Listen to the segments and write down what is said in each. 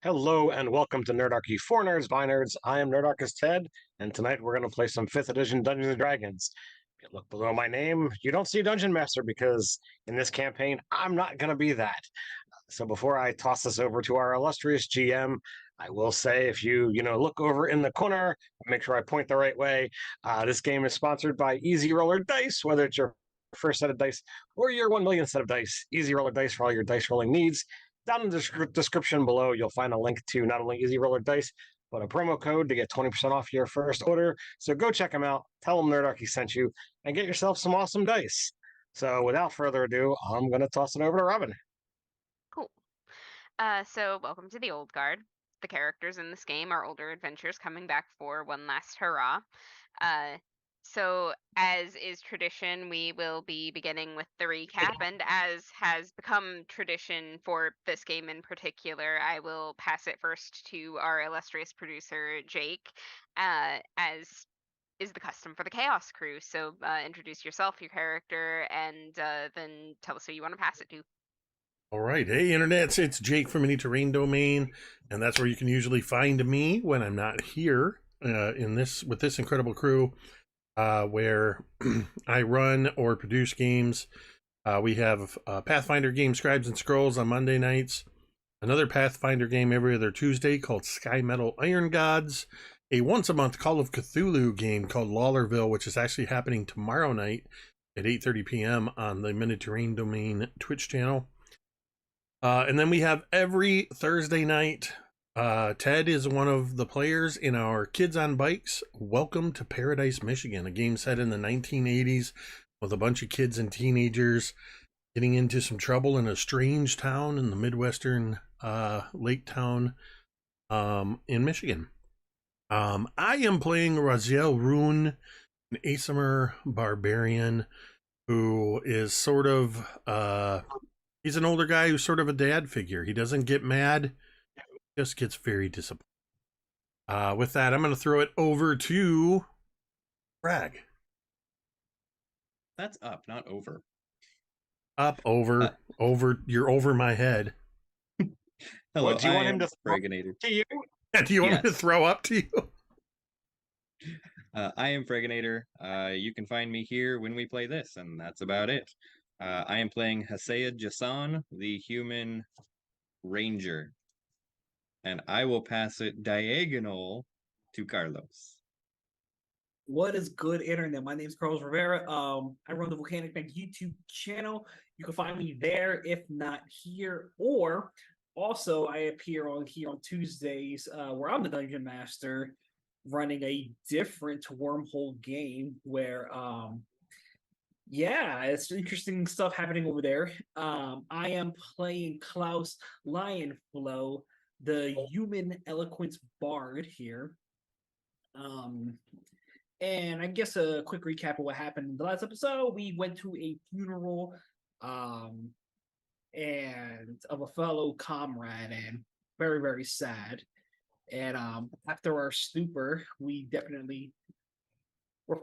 Hello and welcome to Nerdarchy for Nerds by Nerds. I am Nerdarchist Ted, and tonight we're going to play some 5th edition Dungeons and Dragons. If you look below my name, you don't see Dungeon Master because in this campaign, I'm not going to be that. So before I toss this over to our illustrious GM, I will say if you look over in the corner, make sure I point the right way. This game is sponsored by Easy Roller Dice, whether it's your first set of dice or your 1 million set of dice. Easy Roller Dice for all your dice rolling needs. Down in the description below, you'll find a link to not only Easy Roller Dice, but a promo code to get 20% off your first order. So go check them out, tell them Nerdarchy sent you, and get yourself some awesome dice. So without further ado, I'm going to toss it over to Robin. Cool. So welcome to the Old Guard. The characters in this game are older adventurers coming back for one last hurrah. So as is tradition, we will be beginning with the recap, and as has become tradition for this game in particular, I will pass it first to our illustrious producer, Jake, as is the custom for the Chaos Crew. So introduce yourself, your character, and then tell us who you want to pass it to. All right. Hey, Internet. It's Jake from Any Terrain Domain, and that's where you can usually find me when I'm not here with this incredible crew where I run or produce games. We have Pathfinder game Scribes and Scrolls on Monday nights, another Pathfinder game every other Tuesday called Sky Metal Iron Gods, a once-a-month Call of Cthulhu game called Lawlerville, which is actually happening tomorrow night at 8:30 p.m. on the Mediterranean Domain Twitch channel. And then we have every Thursday night, Ted is one of the players in our Kids on Bikes Welcome to Paradise, Michigan, a game set in the 1980s with a bunch of kids and teenagers getting into some trouble in a strange town in the Midwestern lake town in Michigan. I am playing Raziel Rune, an Asimar barbarian who is sort of... he's an older guy who's sort of a dad figure. He doesn't get mad, just gets very disappointed. With that, I'm going to throw it over to Bragg. That's up, not over. Up, over, over. You're over my head. Hello, Do you want him to Fraginator. to you? Do you want me to throw up to you? I am Fraginator. You can find me here when we play this, and that's about it. I am playing Hasea Jason, the human ranger. And I will pass it diagonal to Carlos. What is good, internet? My name is Carlos Rivera. I run the Volcanic Knight YouTube channel. You can find me there, if not here. Or also, I appear on Tuesdays, where I'm the Dungeon Master, running a different wormhole game where it's interesting stuff happening over there. I am playing Klaus Lionflow, the human eloquence bard here. And I guess a quick recap of what happened in the last episode. We went to a funeral and of a fellow comrade, and very, very sad. And after our stupor, we're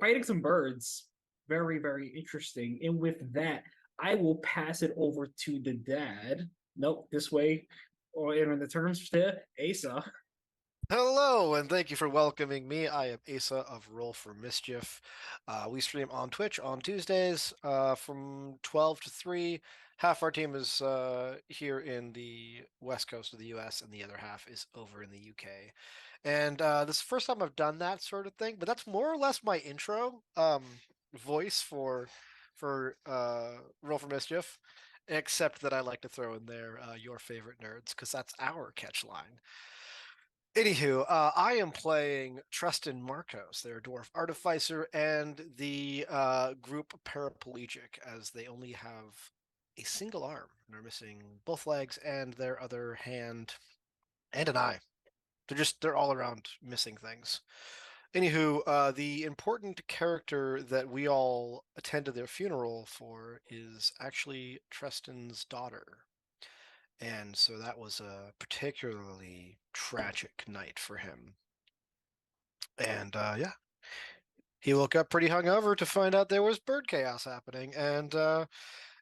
fighting some birds. Very, very interesting. And with that, I will pass it over to the dad. Nope, this way. Or in the terms to Asa. Hello, and thank you for welcoming me. I am Asa of Roll for Mischief. We stream on Twitch on Tuesdays from 12 to 3. Half our team is here in the west coast of the US, and the other half is over in the UK. And this is the first time I've done that sort of thing, but that's more or less my intro voice for Roll for Mischief, except that I like to throw in there your favorite nerds, because that's our catch line. Anywho, I am playing Tristan Marcos, their dwarf artificer, and the group paraplegic, as they only have a single arm and are missing both legs and their other hand and an eye. They're all around missing things. Anywho, the important character that we all attended their funeral for is actually Tristan's daughter. And so that was a particularly tragic night for him. And he woke up pretty hungover to find out there was bird chaos happening, and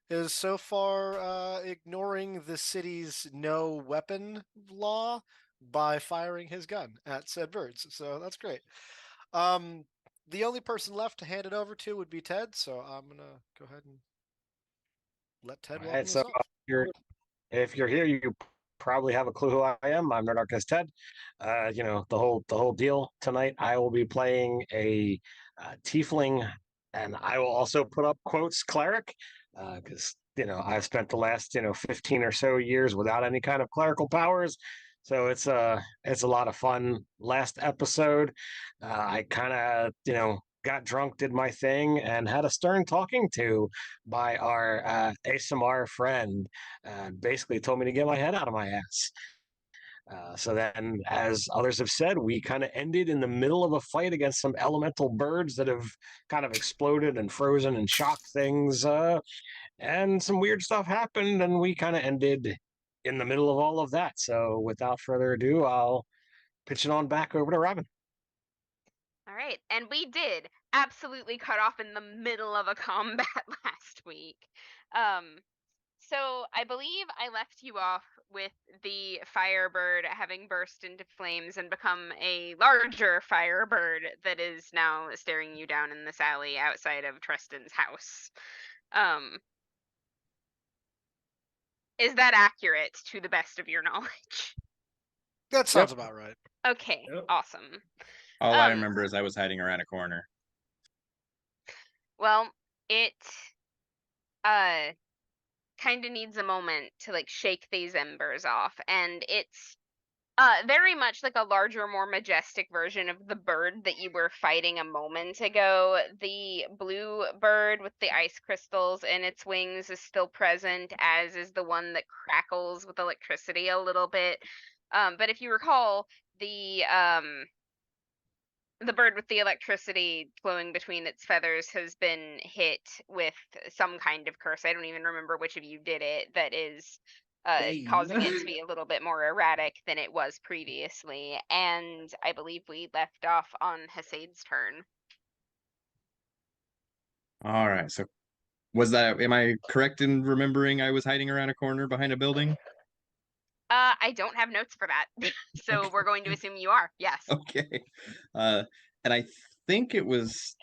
is so far ignoring the city's no weapon law by firing his gun at said birds. So that's great. The only person left to hand it over to would be Ted. So I'm gonna go ahead and let Ted All welcome right, us so off. if you're here, you probably have a clue who I am. I'm Nerdarchus Ted. The whole deal tonight. I will be playing a tiefling, and I will also put up quotes cleric, because I've spent the last 15 or so years without any kind of clerical powers. So it's a lot of fun. Last episode, I kind of got drunk, did my thing, and had a stern talking to by our ASMR friend. Basically told me to get my head out of my ass. So then, as others have said, we kind of ended in the middle of a fight against some elemental birds that have kind of exploded and frozen and shocked things. And some weird stuff happened, and we kind of ended in the middle of all of that. So without further ado, I'll pitch it on back over to Robin. All right, and we did absolutely cut off in the middle of a combat last week. So I believe I left you off with the firebird having burst into flames and become a larger firebird that is now staring you down in this alley outside of Treston's house. Is that accurate to the best of your knowledge? That sounds about right. Okay, Yep. awesome. All I remember is I was hiding around a corner. Well, it kind of needs a moment to like shake these embers off, and it's very much like a larger, more majestic version of the bird that you were fighting a moment ago. The blue bird with the ice crystals in its wings is still present, as is the one that crackles with electricity a little bit. But if you recall, the bird with the electricity flowing between its feathers has been hit with some kind of curse. I don't even remember which of you did it. That is causing it to be a little bit more erratic than it was previously. And I believe we left off on Hasade's turn. All right. So am I correct in remembering I was hiding around a corner behind a building? I don't have notes for that. So we're going to assume you are. Yes. Okay. And I think it was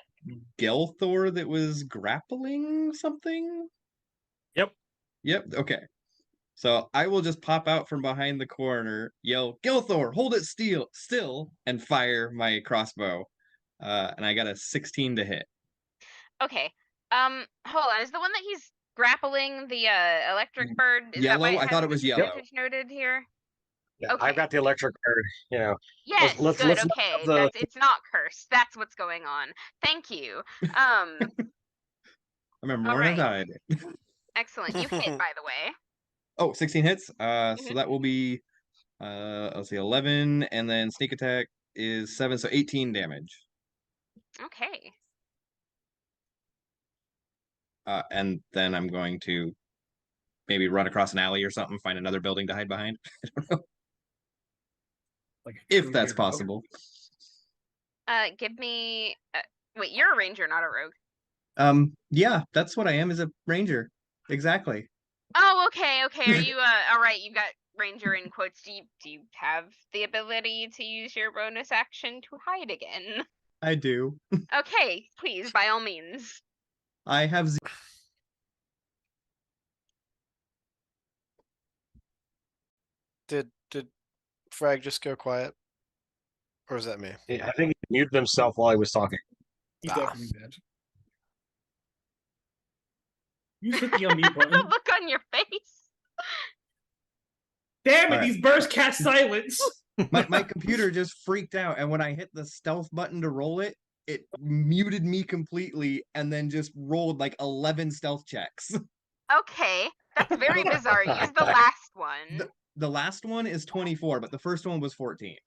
Gelthor that was grappling something? Yep. Yep. Okay. So I will just pop out from behind the corner, yell, Gelthor, hold it still, and fire my crossbow. And I got a 16 to hit. Okay. Hold on. Is the one that he's grappling the electric bird? Is Yellow? that why it I has thought it was yellow. disadvantage noted here? Yeah, Okay. I've got the electric bird. Yes, let's good. not Okay, have it's not cursed. That's what's going on. Thank you. I remember all when I right. died. Excellent. You hit, by the way. Oh, 16 hits. So Mhm. that will be let's see, 11, and then sneak attack is 7, so 18 damage. Okay. And then I'm going to maybe run across an alley or something, find another building to hide behind. I don't know. Like a If true that's hero. possible. Give me. Wait, you're a ranger, not a rogue. Yeah, that's what I am, is a ranger. Exactly. Oh, okay, okay. Are you all right? You've got ranger in quotes. Do you have the ability to use your bonus action to hide again? I do. Okay, please, by all means. I have Did Frag just go quiet? Or is that me? I think he muted himself while he was talking. He's Ah. definitely dead. You just hit the unmute button. The look on your face. Damn it, All right. these birds cast silence. my computer just freaked out, and when I hit the stealth button to roll it, it muted me completely and then just rolled like 11 stealth checks. Okay, that's very bizarre. Use the last one. The last one is 24, but the first one was 14.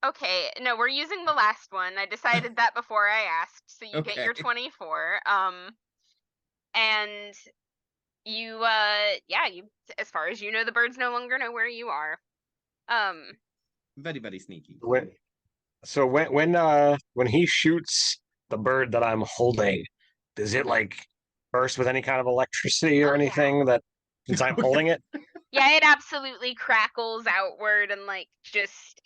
Okay, no, we're using the last one. I decided that before I asked, so you get your Okay. 24. And you, you, as far as you know, the birds no longer know where you are. Very, very sneaky. When he shoots the bird that I'm holding, does it like burst with any kind of electricity or Oh, yeah. anything that since I'm holding it? Yeah, it absolutely crackles outward and like just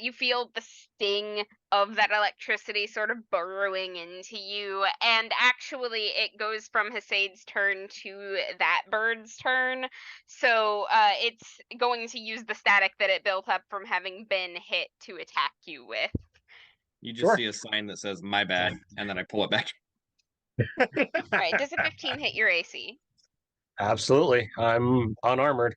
you feel the sting of that electricity sort of burrowing into you, and actually it goes from Hasade's turn to that bird's turn. So it's going to use the static that it built up from having been hit to attack you with. You just Sure. see a sign that says "My bad," and then I pull it back. Right, does a 15 hit your AC? Absolutely. I'm unarmored.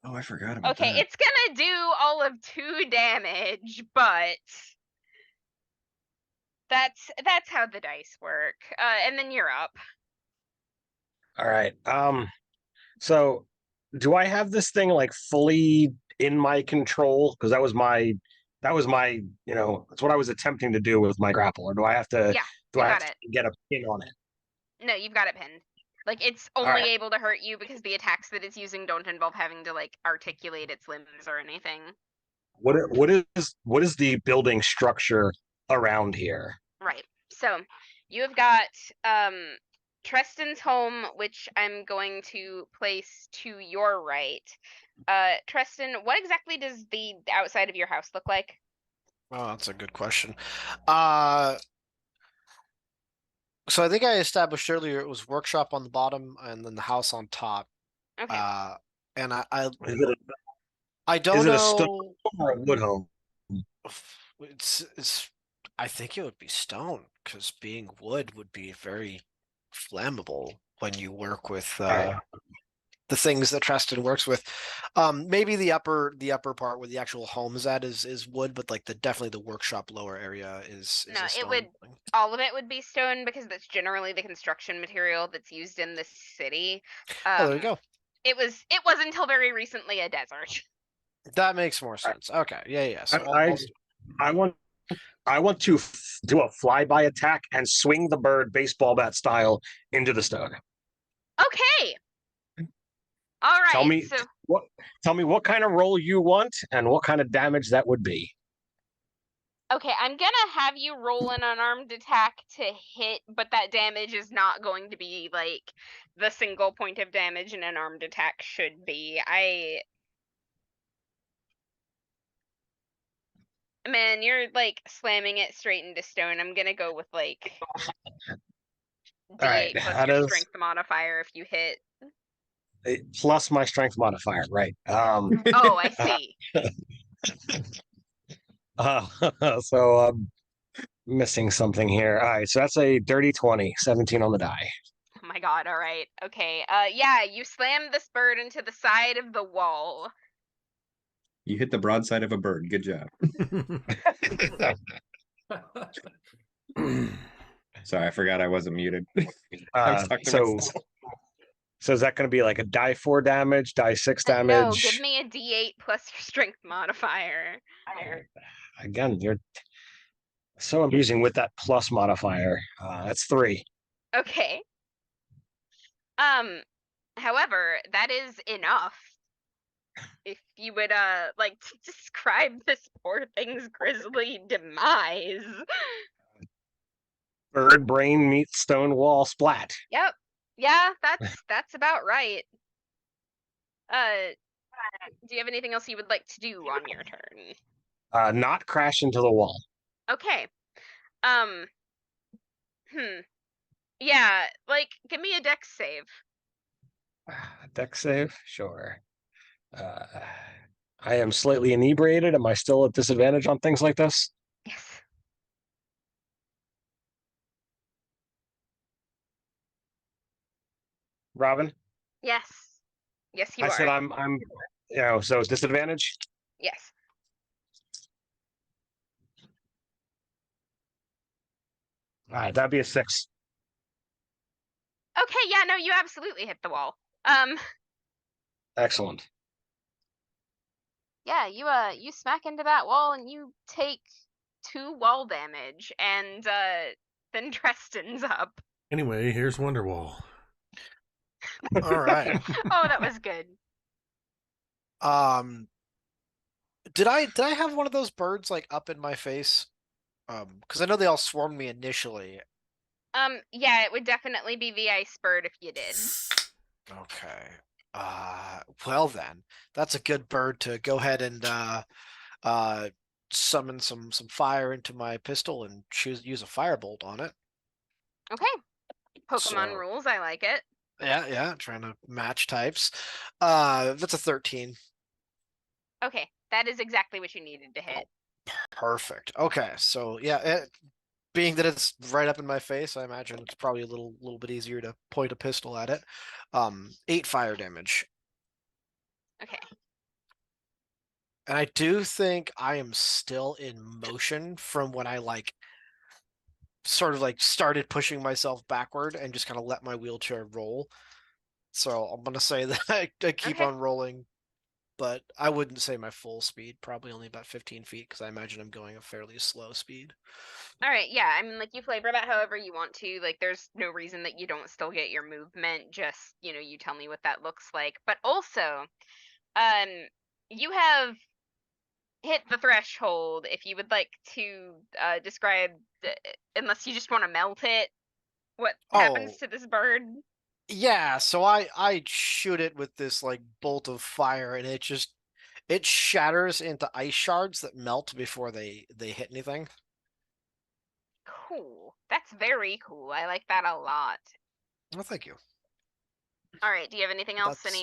Oh, I forgot about Okay, that. it's gonna do all of 2 damage, but that's how the dice work. And then you're up. All right. So do I have this thing like fully in my control? Because that was my that's what I was attempting to do with my grapple. Or do I have to Yeah, do you I have got to it. get a pin on it? No, you've got it pinned. Like it's All only right. able to hurt you because the attacks that it's using don't involve having to like articulate its limbs or anything. What is the building structure around here? Right. So you have got Treston's home, which I'm going to place to your right. Treston, what exactly does the outside of your house look like? Oh, that's a good question. So I think I established earlier it was workshop on the bottom and then the house on top. Okay. And Is I don't it a stone know. home or a wood home? It's I think it would be stone because being wood would be very flammable when you work with All right. the things that Treston works with. Maybe the upper part where the actual home is at is wood, but like definitely the workshop lower area is No, a it stone. would all of it would be stone because that's generally the construction material that's used in this city. Oh, there you go. It was until very recently a desert. That makes more sense. Okay, yeah. So I want to do a flyby attack and swing the bird baseball bat style into the stone. Okay. All right. Tell me what kind of roll you want and what kind of damage that would be. Okay, I'm gonna have you roll an unarmed attack to hit, but that damage is not going to be like the single point of damage an unarmed attack should be. Man, you're like slamming it straight into stone. I'm gonna go with like D8 right, plus your strength modifier if you hit. Plus my strength modifier, right? Oh, I see. So I'm missing something here. All right, so that's a dirty 20, 17 on the die. Oh my god, all right. Okay. Yeah, you slam this bird into the side of the wall. You hit the broadside of a bird. Good job. Sorry, I forgot I wasn't muted. I was talking to myself. So is that going to be like a die 4 damage, die 6 damage? No, give me a D8 plus your strength modifier. Again, you're so amusing with that plus modifier. That's 3. Okay. However, that is enough. If you would like to describe this poor thing's grisly demise. Bird brain meets stone wall splat. Yep. Yeah, that's about right. Do you have anything else you would like to do on your turn? Not crash into the wall. Okay. Yeah, like give me a dex save. Dex save? Sure. I am slightly inebriated. Am I still at disadvantage on things like this? Yes. Robin? Yes. Yes, you I are. said I'm so disadvantage? Yes. All right, that'd be a 6. Okay, yeah, no, you absolutely hit the wall. Excellent. Yeah, you smack into that wall and you take 2 wall damage, and then Treston's up. Anyway, here's Wonderwall. all right. Oh, that was good. Did I have one of those birds like up in my face? Because I know they all swarmed me initially. Yeah, it would definitely be the ice bird if you did. Okay. Well then, that's a good bird to go ahead and summon some fire into my pistol and use a firebolt on it. Okay. Pokemon So rules. I like it. yeah, trying to match types. That's a 13. Okay, that is exactly what you needed to hit. Perfect. Okay, so yeah, being that it's right up in my face, I imagine it's probably a little bit easier to point a pistol at it. 8 fire damage. Okay. And I do think I am still in motion from when I sort of started pushing myself backward and just kind of let my wheelchair roll. So I'm gonna say that I keep Okay. on rolling, but I wouldn't say my full speed. Probably only about 15 feet because I imagine I'm going a fairly slow speed. All right, yeah. I mean, like, you flavor that however you want to. Like, there's no reason that you don't still get your movement. Just, you tell me what that looks like. But also, um, you have hit the threshold. If you would like to describe, unless you just want to melt it, what happens Oh, to this bird? yeah. So I shoot it with this bolt of fire, and it shatters into ice shards that melt before they hit anything. Cool. That's very cool. I like that a lot. Oh, thank you. All right. Do you have anything else? That's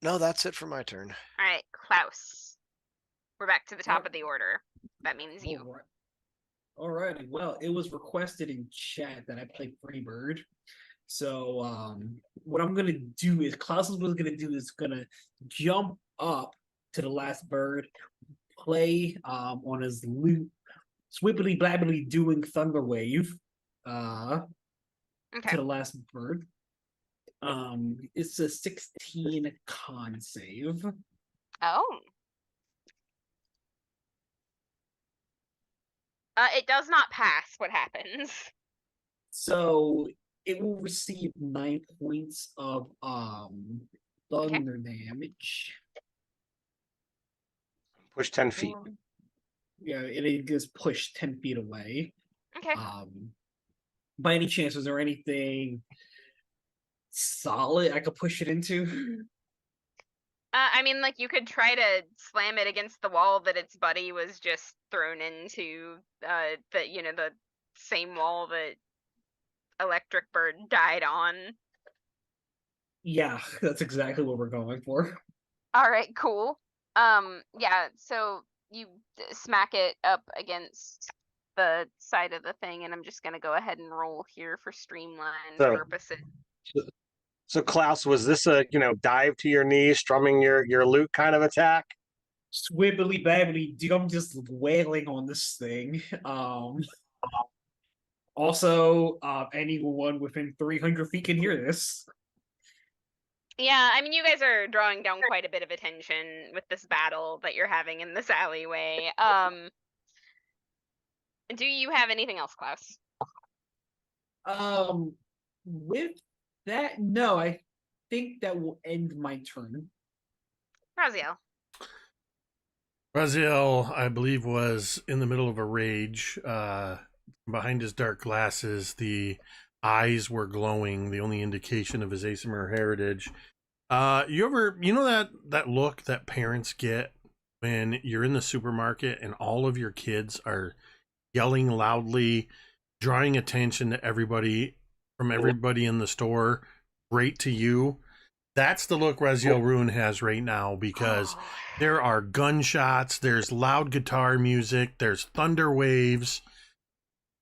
No, that's it for my turn. All right, Klaus. We're back to the top Yep. of the order. That means you. Alrighty. Well, it was requested in chat that I play Freebird. So what I'm gonna do is Klaus was gonna do is gonna jump up to the last bird, play on his loop, swippily blabbily doing Thunder Wave to Okay. the last bird. It's a 16 con save. Oh. It does not pass. What happens? So it will receive 9 points of thunder damage. Push 10 feet. Yeah, and it gets pushed 10 feet away. Okay. By any chance, is there anything solid I could push it into? I mean, like, you could try to slam it against the wall that its buddy was just thrown into. The same wall that Electric Bird died on. Yeah, that's exactly what we're going for. All right, cool. Yeah. So you smack it up against the side of the thing, and I'm just gonna go ahead and roll here for streamline So- purposes. So Klaus, was this a dive to your knees, strumming your lute kind of attack? Swibbly babbly, dude, I'm just wailing on this thing. Also, anyone within 300 feet can hear this. Yeah, I mean, you guys are drawing down quite a bit of attention with this battle that you're having in this alleyway. Do you have anything else, Klaus? With that, no, I think that will end my turn. Raziel. Raziel, I believe, was in the middle of a rage. Behind his dark glasses, the eyes were glowing, the only indication of his Asimir heritage. You know that look that parents get when you're in the supermarket and all of your kids are yelling loudly, drawing attention to everybody in the store, right to you? That's the look Raziel Rune has right now, because there are gunshots, there's loud guitar music, there's thunder waves,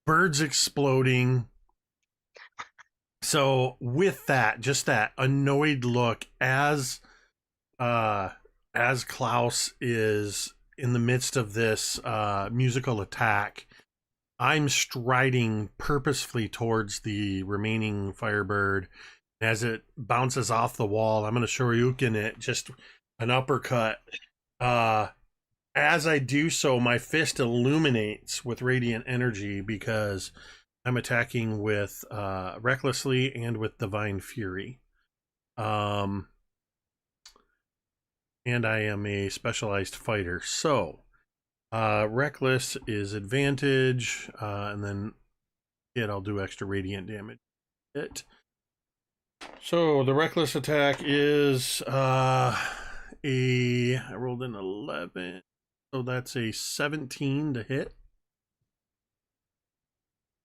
birds exploding. So with that, just that annoyed look as Klaus is in the midst of this musical attack, I'm striding purposefully towards the remaining Firebird. As it bounces off the wall, I'm going to Shoryuken it, just an uppercut. As I do so, my fist illuminates with radiant energy because I'm attacking with recklessly and with divine fury. And I am a specialized fighter. So, reckless is advantage, and then I'll do extra radiant damage. So the reckless attack is I rolled an 11. So that's a 17 to hit.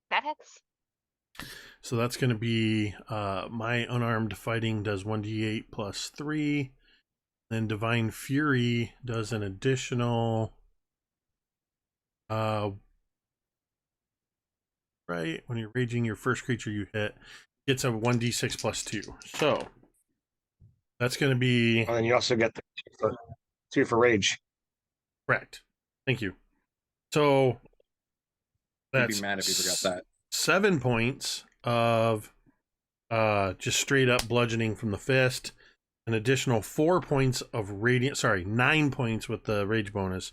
That hits. So that's going to be my unarmed fighting does 1d8 plus 3. Then Divine Fury does an additional right when you're raging, your first creature you hit gets a 1d6 plus 2. So that's going to be And then you also get the 2 for rage. correct. Thank you. So I'd be that's mad if you forgot that. 7 points of just straight up bludgeoning from the fist, an additional 4 points of radiant, 9 points with the rage bonus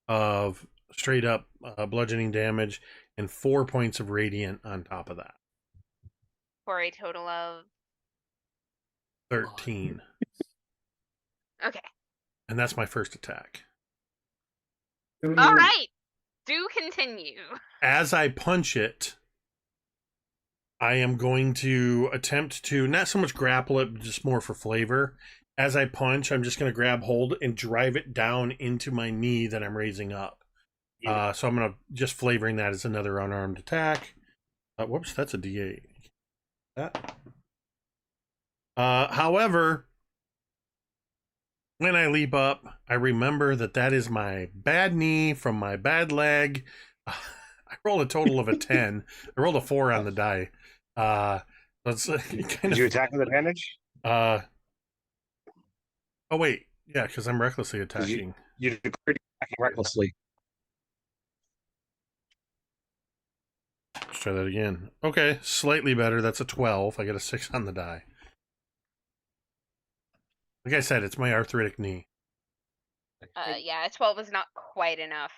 of straight up bludgeoning damage, and 4 points of radiant on top of that. For a total of 13. okay. And that's my first attack. All right. Do continue. As I punch it, I am going to attempt to not so much grapple it, but just more for flavor. As I punch, I'm just going to grab hold and drive it down into my knee that I'm raising up. So I'm going to just flavoring that as another unarmed attack. Whoops, that's a D8. That. However, when I leap up, I remember that is my bad knee from my bad leg. I rolled a total of a 10. I rolled a 4 on the die. Did you attack with advantage? Oh wait, yeah, because I'm recklessly attacking. You declared attacking recklessly. Let's try that again. Okay, slightly better. That's a 12. I got a 6 on the die. Like I said, it's my arthritic knee. Yeah, a 12 is not quite enough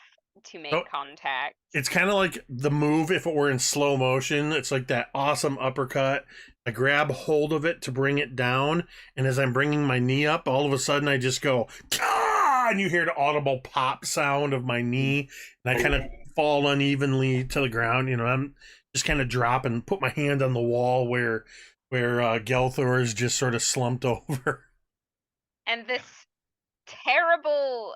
to make contact. It's kind of like the move if it were in slow motion. It's like that awesome uppercut. I grab hold of it to bring it down, and as I'm bringing my knee up, all of a sudden I just go, Kah! And you hear the audible pop sound of my knee, and I kind of fall unevenly to the ground. You know, I'm just kind of drop and put my hand on the wall where Gelthor is just sort of slumped over. And this terrible,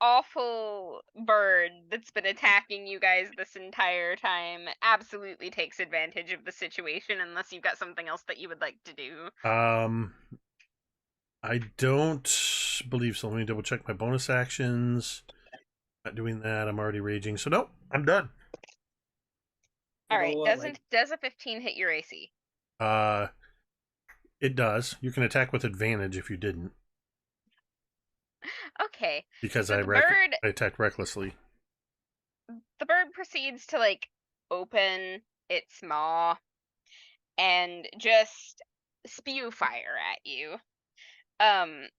awful bird that's been attacking you guys this entire time absolutely takes advantage of the situation, unless you've got something else that you would like to do. I don't believe so. Let me double check my bonus actions. Not doing that. I'm already raging. So nope, I'm done. All right. Does a 15 hit your AC? It does. You can attack with advantage if you didn't. Okay. Because so I attacked recklessly. The bird proceeds to open its maw and just spew fire at you.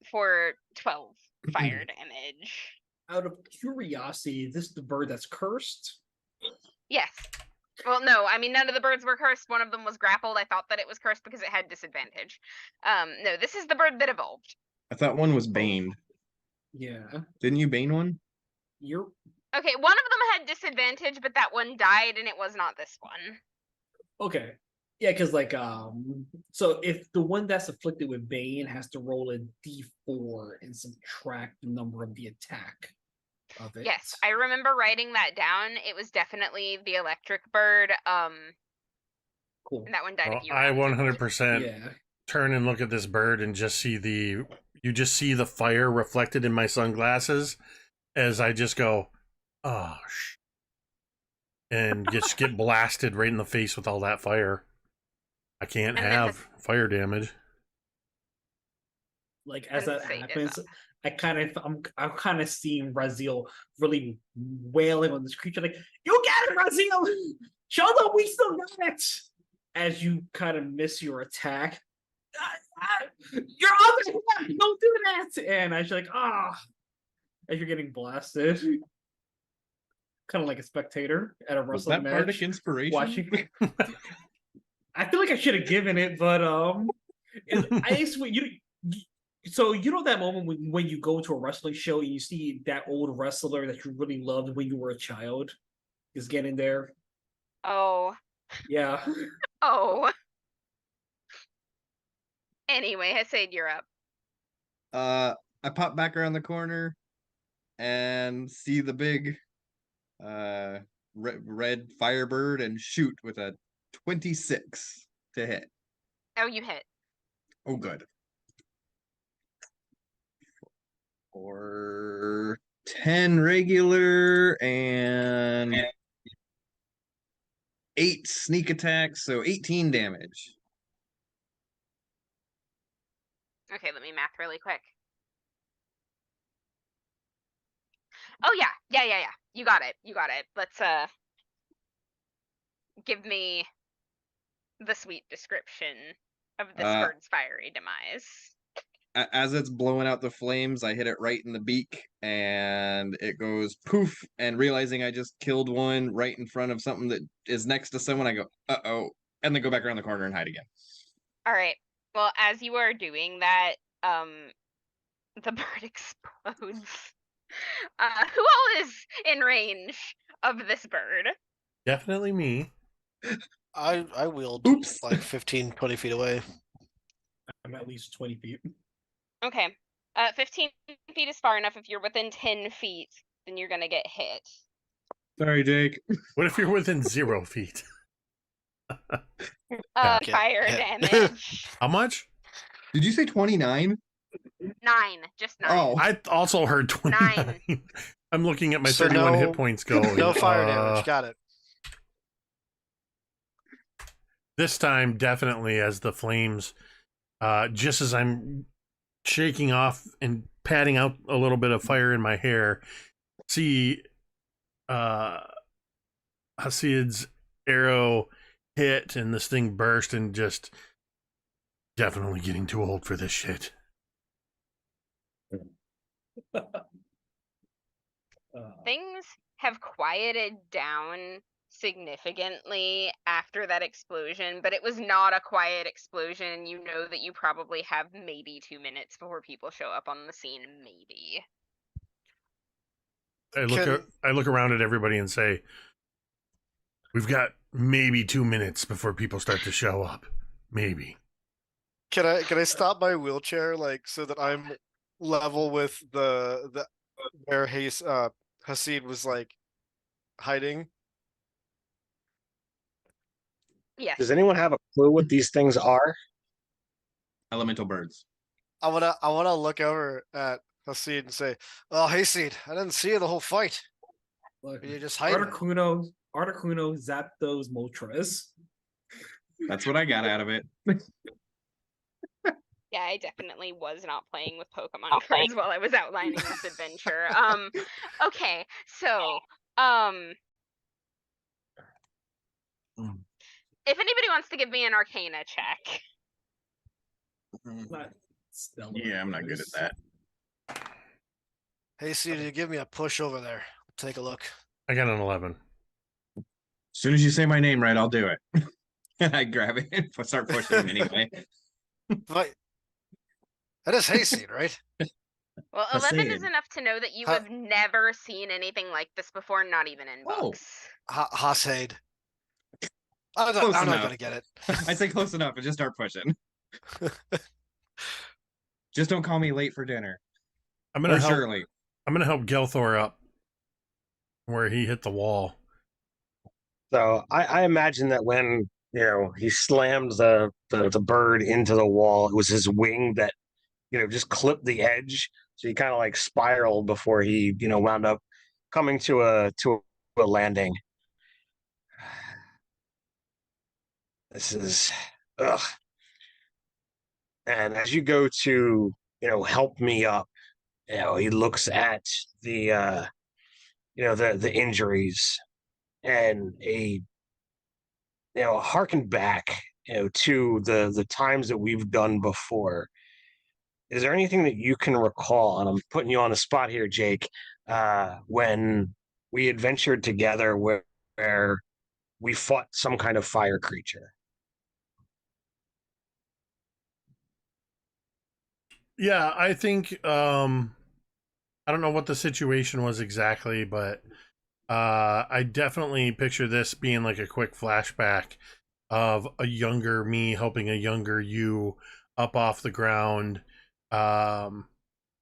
For 12 fire damage. Out of curiosity, is this the bird that's cursed? Yes. Well, no, I mean, none of the birds were cursed. One of them was grappled. I thought that it was cursed because it had disadvantage. No, this is the bird that evolved. I thought one was baned. Yeah. Didn't you bane one? You're okay. One of them had disadvantage, but that one died, and it was not this one. okay. Yeah, because so if the one that's afflicted with Bane has to roll a D4 and subtract the number of the attack of it. Yes, I remember writing that down. It was definitely the electric bird. Cool. And that one died. Well, I 100% turn and look at this bird and just see the fire reflected in my sunglasses as I just go, oh, and just get blasted right in the face with all that fire. I can't have fire damage. Like as that happens, I'm kind of seeing Raziel really wailing on this creature, like, "You get it, Raziel! Show them we still got it!" As you kind of miss your attack, you're other hand, don't do that! And I was like, as you're getting blasted, kind of like a spectator at a wrestling match. Bardic inspiration? Watching. I feel like I should have given it, but so you know that moment when you go to a wrestling show and you see that old wrestler that you really loved when you were a child is getting there? Oh. Yeah. Oh. Anyway, Hasid, you're up. I pop back around the corner and see the big red firebird and shoot with a 26 to hit. Oh, you hit. Oh, good. Or 10 regular and 8 sneak attacks, so 18 damage. Okay, let me math really quick. Oh yeah. You got it. Let's give me the sweet description of this bird's fiery demise. As it's blowing out the flames, I hit it right in the beak, and it goes poof. And realizing I just killed one right in front of something that is next to someone, I go, uh-oh, and then go back around the corner and hide again. All right. Well, as you are doing that, the bird explodes. Who all is in range of this bird? Definitely me. I wheeled Oops. like 15, 20 feet away. I'm at least 20 feet. Okay. 15 feet is far enough. If you're within 10 feet, then you're gonna get hit. Sorry, Jake. What if you're within 0 feet? Get Fire hit. damage. How much? Did you say 29? 9. Just 9. Oh. I also heard 29. 9. I'm looking at my So 31 no- hit points going. No fire damage. Got it. This time, definitely, as the flames, just as I'm shaking off and patting out a little bit of fire in my hair, see Hasid's arrow hit and this thing burst, and just definitely getting too old for this shit. Things have quieted down significantly after that explosion, but it was not a quiet explosion. You know that you probably have maybe 2 minutes before people show up on the scene, maybe. I look around at everybody and say, we've got maybe 2 minutes before people start to show up. Maybe. Can I stop my wheelchair like so that I'm level with the where Hasid was like hiding? Yes. Does anyone have a clue what these things are? Elemental birds. I wanna look over at Hasid and say, "Oh, Hasid, I didn't see you the whole fight. Look, You just hiding." Articuno Zapdos Moltres. That's what I got out of it. Yeah, I definitely was not playing with Pokemon cards while I was outlining this adventure. Okay, so, if anybody wants to give me an Arcana check. Not stellar. Yeah, I'm not good at that. Hasid, you give me a push over there. Take a look. I got an 11. As soon as you say my name right, I'll do it. And I grab it and start pushing him anyway. But that is Hasid, right? Well, 11 is Hasid. enough to know that you Ha- have never seen anything like this before, not even in Oh. books. Hasid. I'm Close not enough. gonna get it. I say close enough and just start pushing. Just don't call me late for dinner. I'm Or gonna help. Shirley. I'm gonna help Gelthor up where he hit the wall. So I imagine that when he slammed the bird into the wall, it was his wing that just clipped the edge, so he kind of like spiraled before he wound up coming to a landing. This is ugh. And as you go to help me up, he looks at the the injuries and harken back to the times that we've done before. Is there anything that you can recall, and I'm putting you on the spot here, Jake, when we adventured together where we fought some kind of fire creature? Yeah, I think I don't know what the situation was exactly, but I definitely picture this being like a quick flashback of a younger me helping a younger you up off the ground,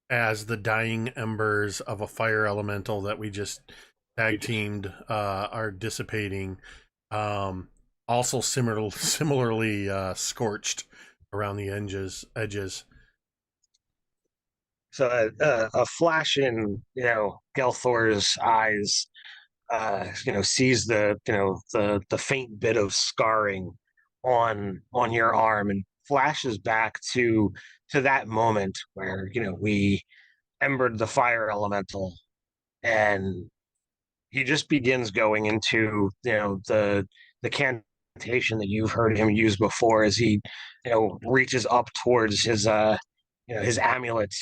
as the dying embers of a fire elemental that we just tag teamed are dissipating. Also similarly scorched around the edges. So a flash in Gelthor's eyes, sees the faint bit of scarring on your arm, and flashes back to that moment where we embered the fire elemental, and he just begins going into the cantation that you've heard him use before, as he reaches up towards his amulet.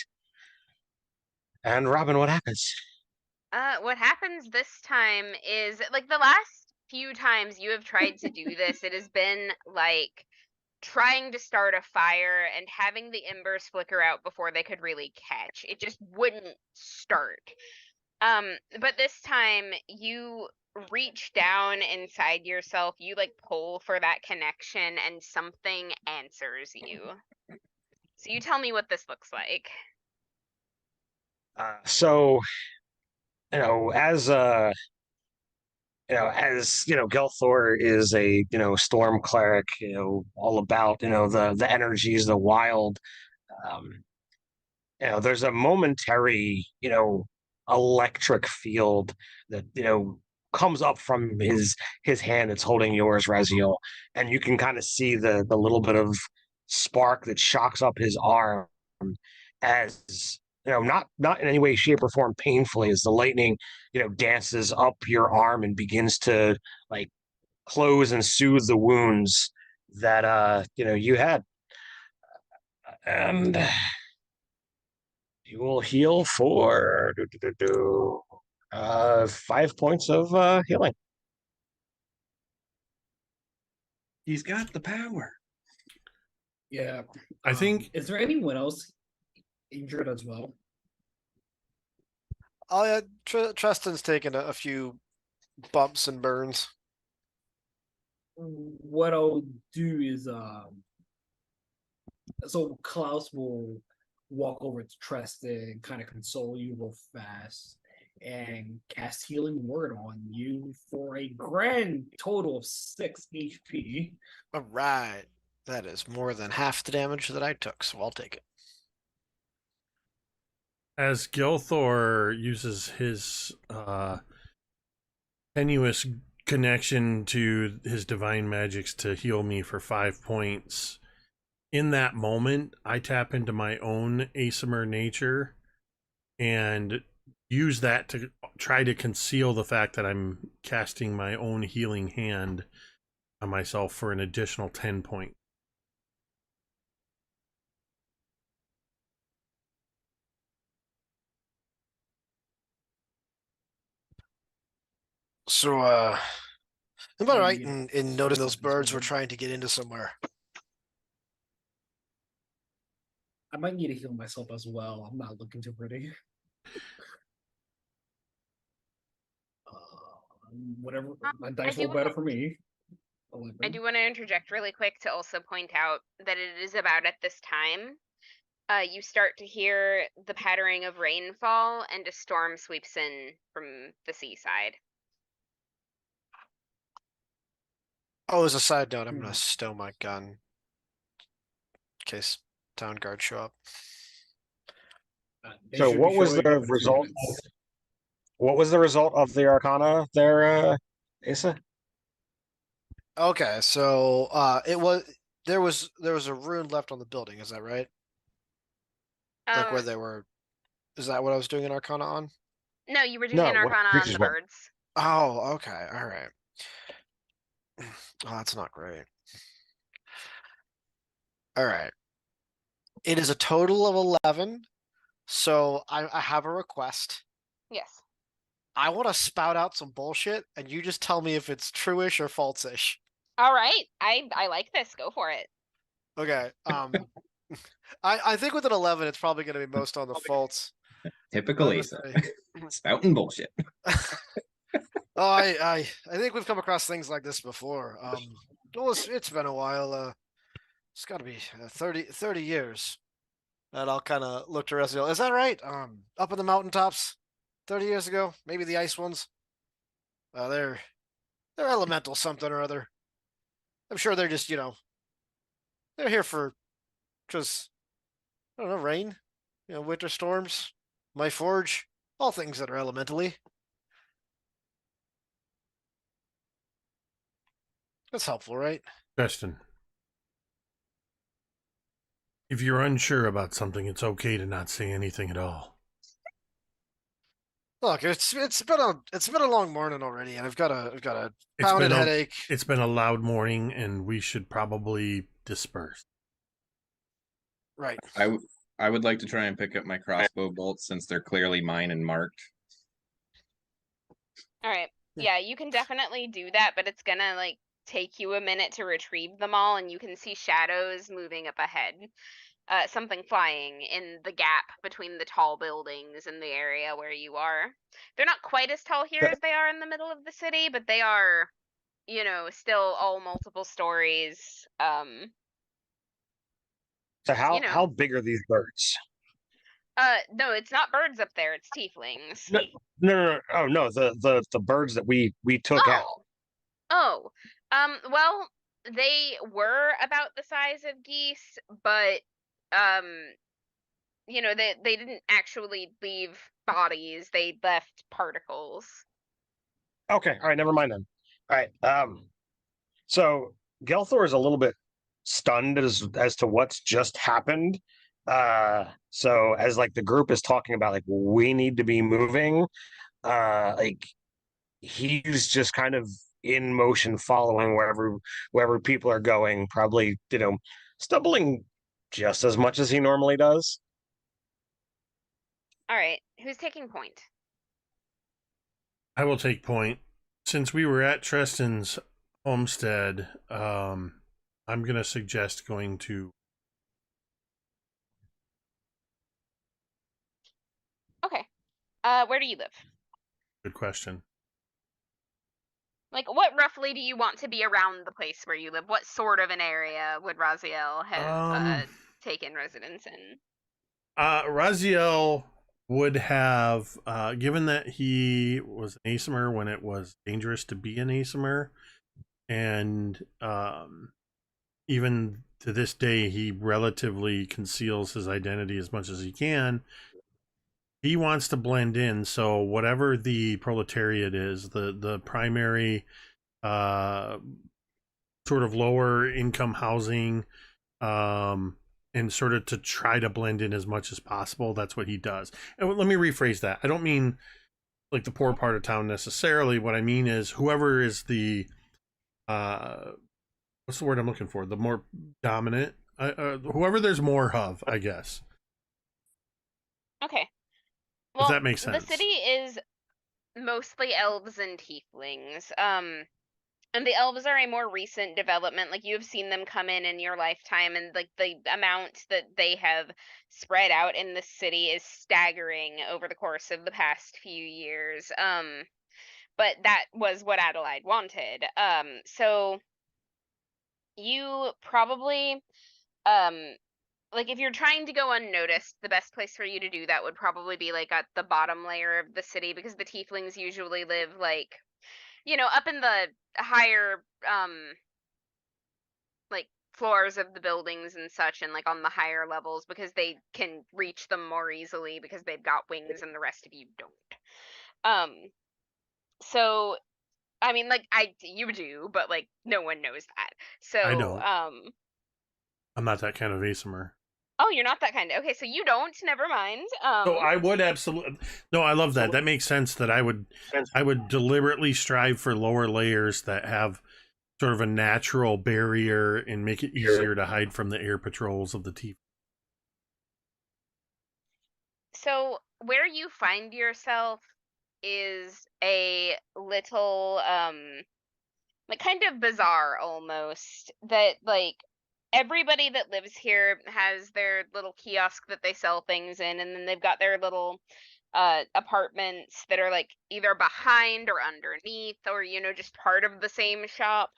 And Robin, what happens? What happens this time is, like, the last few times you have tried to do this, it has been like trying to start a fire and having the embers flicker out before they could really catch. It just wouldn't start. But this time you reach down inside yourself, you like pull for that connection, and something answers you. So you tell me what this looks like. So, as Gelthor is a storm cleric, all about the energies, the wild. There's a momentary electric field that comes up from his hand that's holding yours, Raziel, and you can kind of see the little bit of spark that shocks up his arm, as not in any way, shape, or form painfully, as the lightning dances up your arm and begins to like close and soothe the wounds that you had. And you will heal for 5 points of healing. He's got the power. Yeah. I think. Is there anyone else injured as well? Oh yeah, Tristan's taken a few bumps and burns. What I'll do is so Klaus will walk over to Tristan, kind of console you real fast, and cast Healing Word on you for a grand total of 6 HP. All right, that is more than half the damage that I took, so I'll take it. As Gelthor uses his tenuous connection to his divine magics to heal me for 5 points, in that moment, I tap into my own Asimar nature and use that to try to conceal the fact that I'm casting my own healing hand on myself for an additional 10 points. So, am I right in noticing those birds were trying to get into somewhere? I might need to heal myself as well. I'm not looking too pretty. Whatever, my dice roll better for me. 11. I do want to interject really quick to also point out that it is about at this time you start to hear the pattering of rainfall, and a storm sweeps in from the seaside. Oh, as a side note, I'm gonna stow my gun in case town guards show up. So what was the result? What was the result of the Arcana there, Asa? Okay, so there was a rune left on the building. Is that right? Like where they were. Is that what I was doing an Arcana on? No, you were doing an Arcana on the birds. Oh, okay, all right. Oh, that's not great. All right. It is a total of 11. So I have a request. Yes. I want to spout out some bullshit, and you just tell me if it's true-ish or false-ish. All right. I like this. Go for it. Okay. I think with an 11, it's probably going to be most on the false. Typical Asa. Spouting bullshit. Oh, I think we've come across things like this before. It's been a while. It's got to be 30 years. And I'll kind of look to Raziel. Is that right? Up in the mountaintops, 30 years ago, maybe the ice ones. They're elemental something or other. I'm sure they're just they're here for just I don't know, rain, winter storms, my forge, all things that are elementally. That's helpful, right? Justin, if you're unsure about something, it's okay to not say anything at all. Look, it's been a long morning already, and I've got a It's pounding been headache. It's been a loud morning, and we should probably disperse. Right. I would like to try and pick up my crossbow bolts since they're clearly mine and marked. All right. Yeah, you can definitely do that, but it's gonna like take you a minute to retrieve them all, and you can see shadows moving up ahead. Something flying in the gap between the tall buildings in the area where you are. They're not quite as tall here as they are in the middle of the city, but they are, still all multiple stories. So how big are these birds? No, it's not birds up there, it's tieflings. No. Oh no, the birds that we took out. Oh. Well, they were about the size of geese, but they didn't actually leave bodies, they left particles. Okay, all right, never mind then. All right, so Gelthor is a little bit stunned as to what's just happened. So as like the group is talking about like we need to be moving, like he's just kind of in motion, following wherever people are going, probably stumbling just as much as he normally does. All right, who's taking point? I will take point. Since we were at Treston's homestead, I'm going to suggest going to... Okay. Where do you live? Good question. Like, what roughly do you want to be around the place where you live? What sort of an area would Raziel have taken residence in? Raziel would have, given that he was an Aesimer when it was dangerous to be an Aesimer, and even to this day he relatively conceals his identity as much as he can. He wants to blend in, so whatever the proletariat is, the primary sort of lower income housing, and sort of to try to blend in as much as possible. That's what he does. And let me rephrase that. I don't mean like the poor part of town necessarily. What I mean is whoever is the what's the word I'm looking for? The more dominant, whoever there's more of, I guess. Okay. Well, if that makes sense. The city is mostly elves and tieflings. And the elves are a more recent development. Like, you have seen them come in your lifetime, and like the amount that they have spread out in the city is staggering over the course of the past few years. But that was what Adelaide wanted. So you probably like, if you're trying to go unnoticed, the best place for you to do that would probably be like at the bottom layer of the city, because the tieflings usually live like, up in the higher like floors of the buildings and such, and like on the higher levels, because they can reach them more easily because they've got wings and the rest of you don't. So I mean, like, you do, but like no one knows that. So I don't. I'm not that kind of Aesimer. Oh, you're not that kind of... Okay, so you don't. Never mind. So I would absolutely... No, I love that. That makes sense that I would deliberately strive for lower layers that have sort of a natural barrier and make it easier to hide from the air patrols of the T. So where you find yourself is a little, like, kind of bizarre almost, that like everybody that lives here has their little kiosk that they sell things in, and then they've got their little apartments that are like either behind or underneath, or just part of the same shop.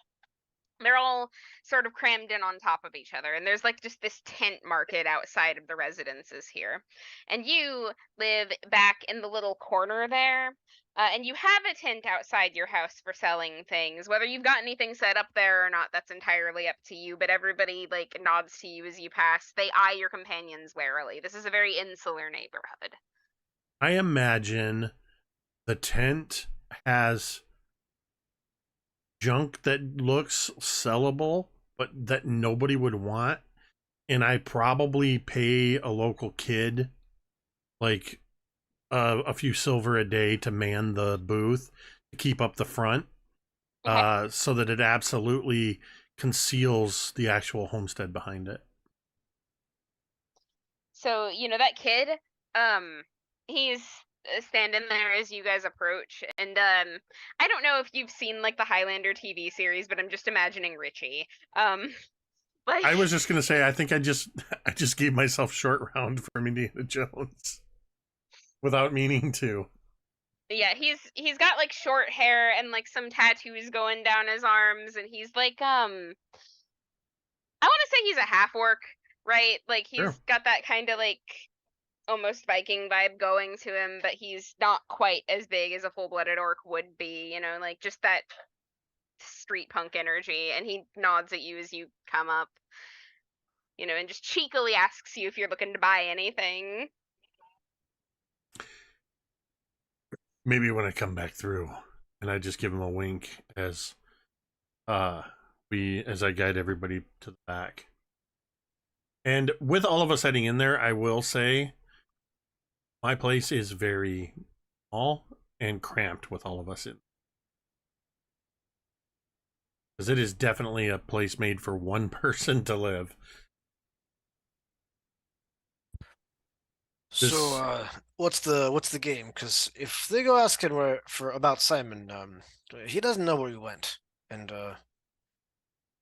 They're all sort of crammed in on top of each other, and there's like just this tent market outside of the residences here. And you live back in the little corner there, and you have a tent outside your house for selling things. Whether you've got anything set up there or not, that's entirely up to you, but everybody like nods to you as you pass. They eye your companions warily. This is a very insular neighborhood. I imagine the tent has junk that looks sellable, but that nobody would want. And I probably pay a local kid like a few silver a day to man the booth to keep up the front, Okay. so that it absolutely conceals the actual homestead behind it. So, that kid, he's standing there as you guys approach, and I don't know if you've seen like the Highlander TV series, but I'm just imagining Richie. Like I was just gonna say, I think I just gave myself short round from Indiana Jones without meaning to. yeah, he's got like short hair and like some tattoos going down his arms, and he's like I want to say he's a half orc, right? Like he's Sure. got that kind of like almost Viking vibe going to him, but he's not quite as big as a full-blooded orc would be, like just that street punk energy. And he nods at you as you come up, and just cheekily asks you if you're looking to buy anything. Maybe when I come back through, and I just give him a wink as I guide everybody to the back. And with all of us heading in there, I will say my place is very small and cramped with all of us in. Because it is definitely a place made for one person to live. So, what's the game? Because if they go asking about Simon, he doesn't know where he went, and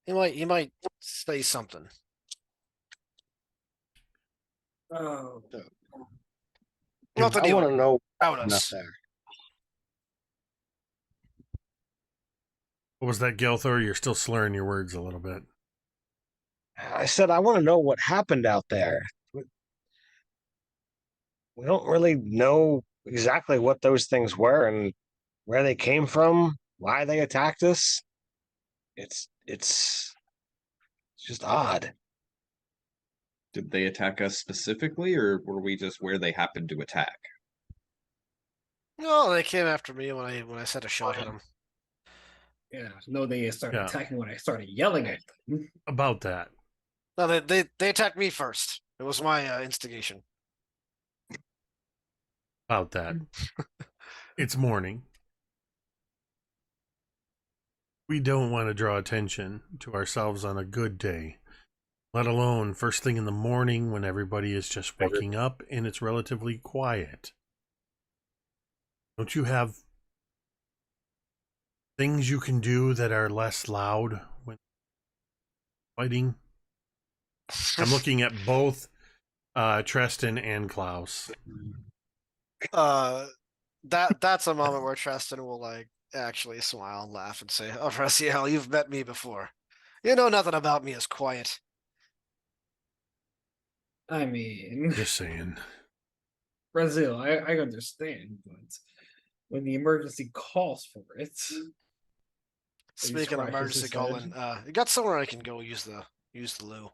he might say something. Oh, Not that I he want would to know out enough us. there. What was that, Gelthor? You're still slurring your words a little bit. I said I want to know what happened out there. We don't really know exactly what those things were and where they came from, why they attacked us. It's just odd. Did they attack us specifically, or were we just where they happened to attack? No, they came after me when I sent a shot at him. yeah. No, they started Yeah. attacking when I started yelling at them. About that. No, they attacked me first. It was my instigation. About that. It's morning. We don't want to draw attention to ourselves on a good day, let alone first thing in the morning when everybody is just waking up and it's relatively quiet. Don't you have things you can do that are less loud when fighting? I'm looking at both Treston and Klaus. That's a moment where Tristan will like actually smile and laugh and say, "Oh, Raziel, you've met me before. You know nothing about me is quiet." I mean, Just saying. Brazil, I understand, but when the emergency calls for it. Speaking of scratches emergency his calling, head. you got somewhere I can go use the loo.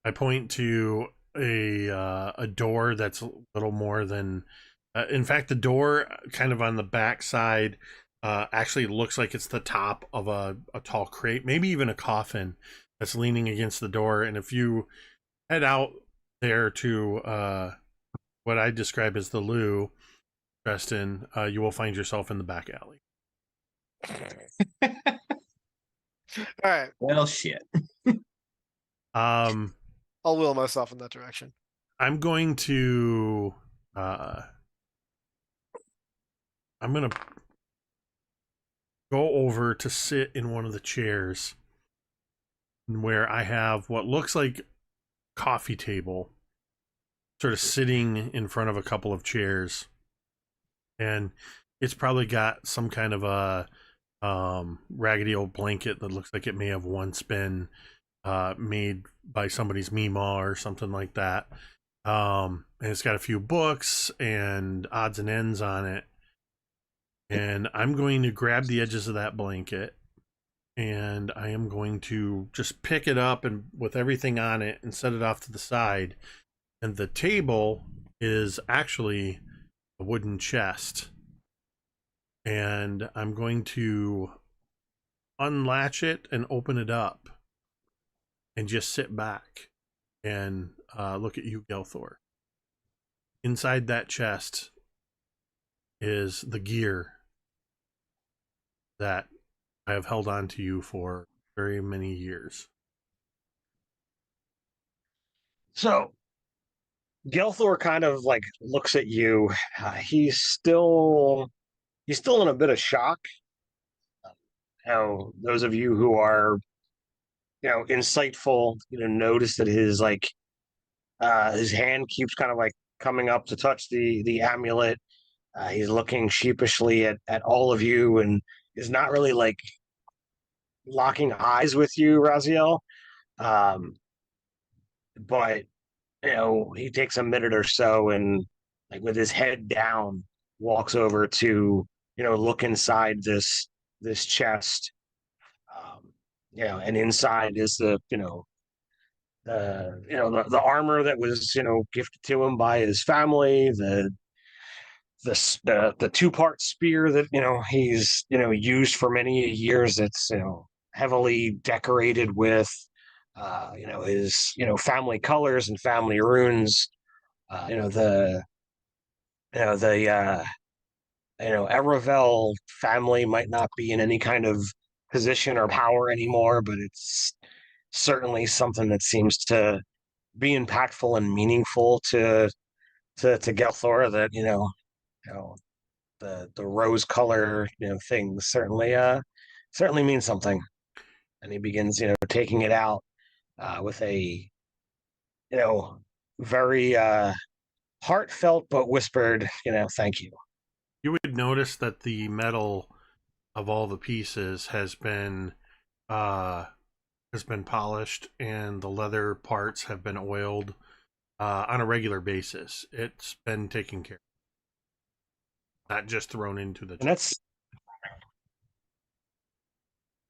I point to a door that's a little more than. In fact, the door kind of on the back side actually looks like it's the top of a tall crate, maybe even a coffin that's leaning against the door. And if you head out there to what I describe as the loo, Preston, you will find yourself in the back alley. All right, Well, shit. Um, I'll wheel myself in that direction. I'm going to I'm gonna go over to sit in one of the chairs where I have what looks like coffee table sort of sitting in front of a couple of chairs, and it's probably got some kind of a raggedy old blanket that looks like it may have once been made by somebody's Mima or something like that. And it's got a few books and odds and ends on it. And I'm going to grab the edges of that blanket and I am going to just pick it up and with everything on it and set it off to the side. And the table is actually a wooden chest. And I'm going to unlatch it and open it up and just sit back and look at you, Gelthor. Inside that chest is the gear that I have held on to you for very many years. So Gelthor kind of like looks at you. He's still in a bit of shock. How those of you who are insightful, notice that his hand keeps kind of like coming up to touch the amulet. He's looking sheepishly at all of you and is not really like locking eyes with you, Raziel. But he takes a minute or so and like with his head down, walks over to look inside this chest. And inside is the armor that was gifted to him by his family, the two-part spear that he's used for many years. It's heavily decorated with his family colors and family runes. The Eravel family might not be in any kind of position or power anymore, but it's certainly something that seems to be impactful and meaningful to Gelthor. That the rose color thing certainly means something. And he begins taking it out with a very heartfelt but whispered thank you. You would notice that the metal of all the pieces has been polished and the leather parts have been oiled on a regular basis. It's been taken care of, not just thrown into the And that's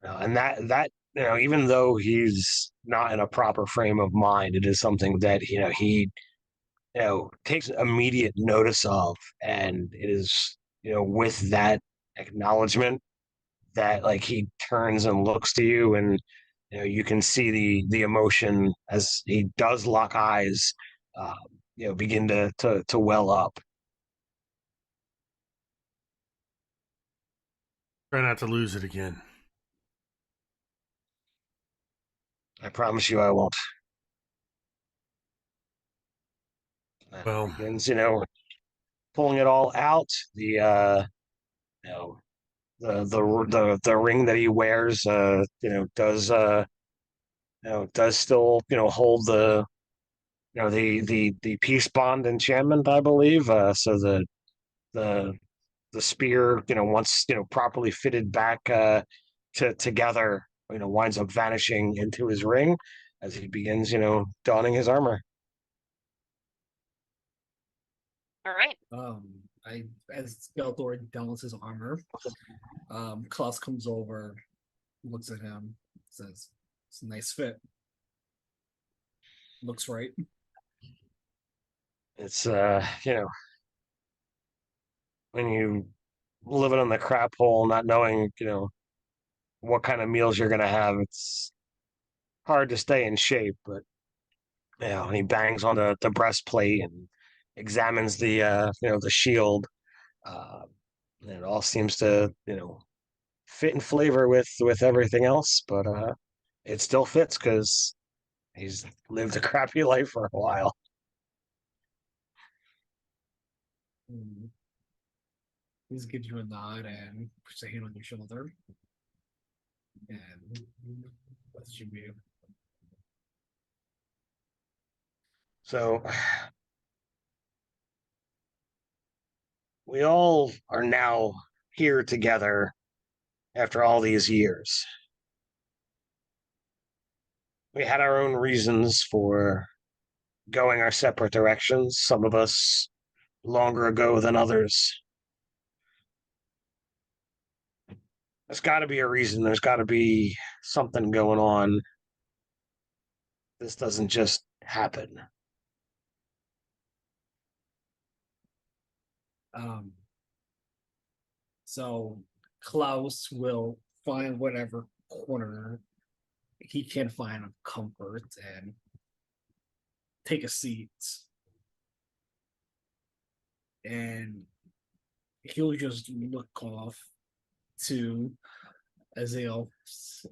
and that even though he's not in a proper frame of mind, it is something that he takes immediate notice of, and it is with that acknowledgement that like he turns and looks to you, and you can see the emotion as he does lock eyes begin to well up. Try not to lose it again. I promise you I won't. Well, Begins pulling it all out. The ring that he wears does still hold the peace bond enchantment, I believe. So the spear once properly fitted back together winds up vanishing into his ring as he begins donning his armor. All right. As Gelthor dons his armor, Klaus comes over, looks at him, says, "It's a nice fit. Looks right." It's when you living on the crap hole, not knowing what kind of meals you're gonna have, it's hard to stay in shape. But and he bangs on the breastplate and examines the shield. Uh, and it all seems to fit in flavor with everything else, but it still fits because he's lived a crappy life for a while. He just gives you a nod and puts a hand on your shoulder. And lets you be. So we all are now here together after all these years. We had our own reasons for going our separate directions, some of us longer ago than others. There's got to be a reason. There's got to be something going on. This doesn't just happen. So Klaus will find whatever corner he can find of comfort and take a seat. And he'll just look off to Azale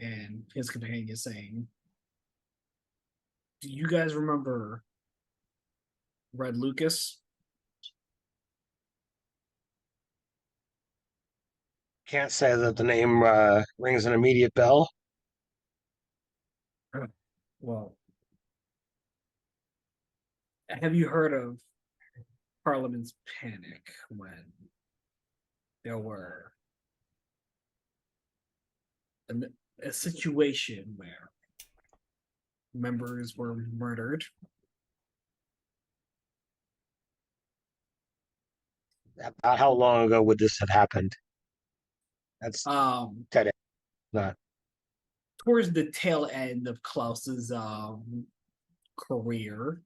and his companion saying, "Do you guys remember Red Lucas?" Can't say that the name rings an immediate bell. Well, have you heard of Parliament's Panic when there were a situation where members were murdered? About how long ago would this have happened? That's today, not. Towards the tail end of Klaus's career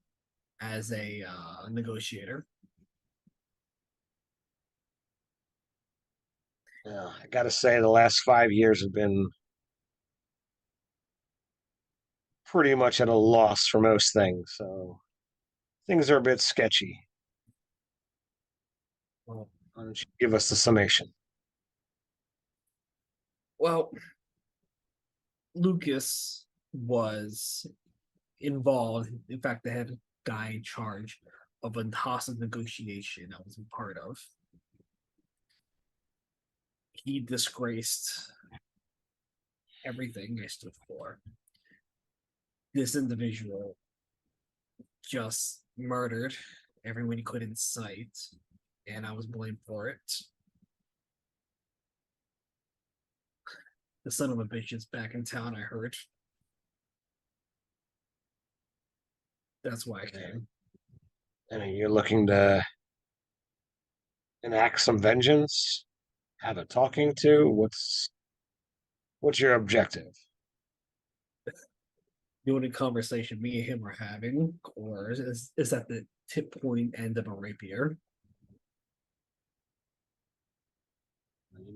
as a negotiator. Yeah, I gotta say, the last 5 years have been pretty much at a loss for most things, so things are a bit sketchy. Well, Why don't you give us the summation? well, Lucas was involved. In fact, the head guy in charge of a hostage negotiation I was a part of. He disgraced everything I stood for. This individual just murdered everyone he could in sight, and I was blamed for it. The son of a bitch is back in town, I heard. That's why I came. And you're looking to enact some vengeance? Have a talking to? What's your objective? The only conversation me and him are having, or is at the tip point end of a rapier. You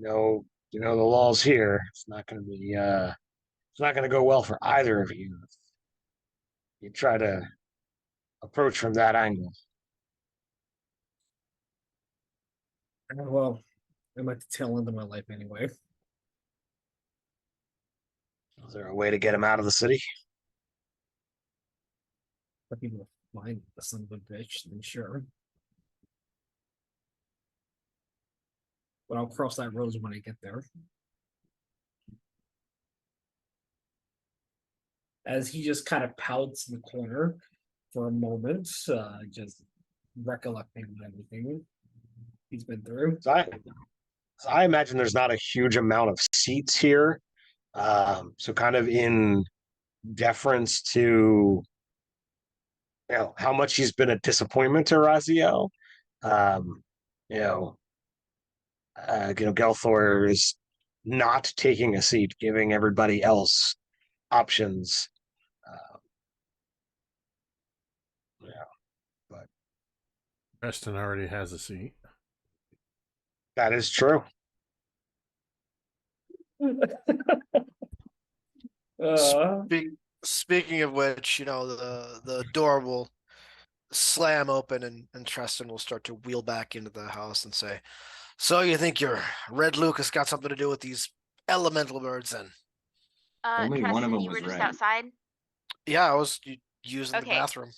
know the laws here. It's not gonna be it's not gonna go well for either of you. You try to approach from that angle. Well, I'm at the tail end of my life anyway. Is there a way to get him out of the city? If people find the son of a bitch, then sure. But I'll cross that road when I get there. As he just kind of pouts in the corner for a moment, just recollecting everything he's been through. So I imagine there's not a huge amount of seats here. So kind of in deference to how much he's been a disappointment to Raziel. You know, Gelthor is not taking a seat, giving everybody else options. But Preston already has a seat. that is true. Speaking of which, the door will slam open and Tristan will start to wheel back into the house and say, "So you think your Red Lucas got something to do with these elemental birds then?" Only one of Tristan, them you were was just right. outside? Yeah, I was using the Okay. bathroom.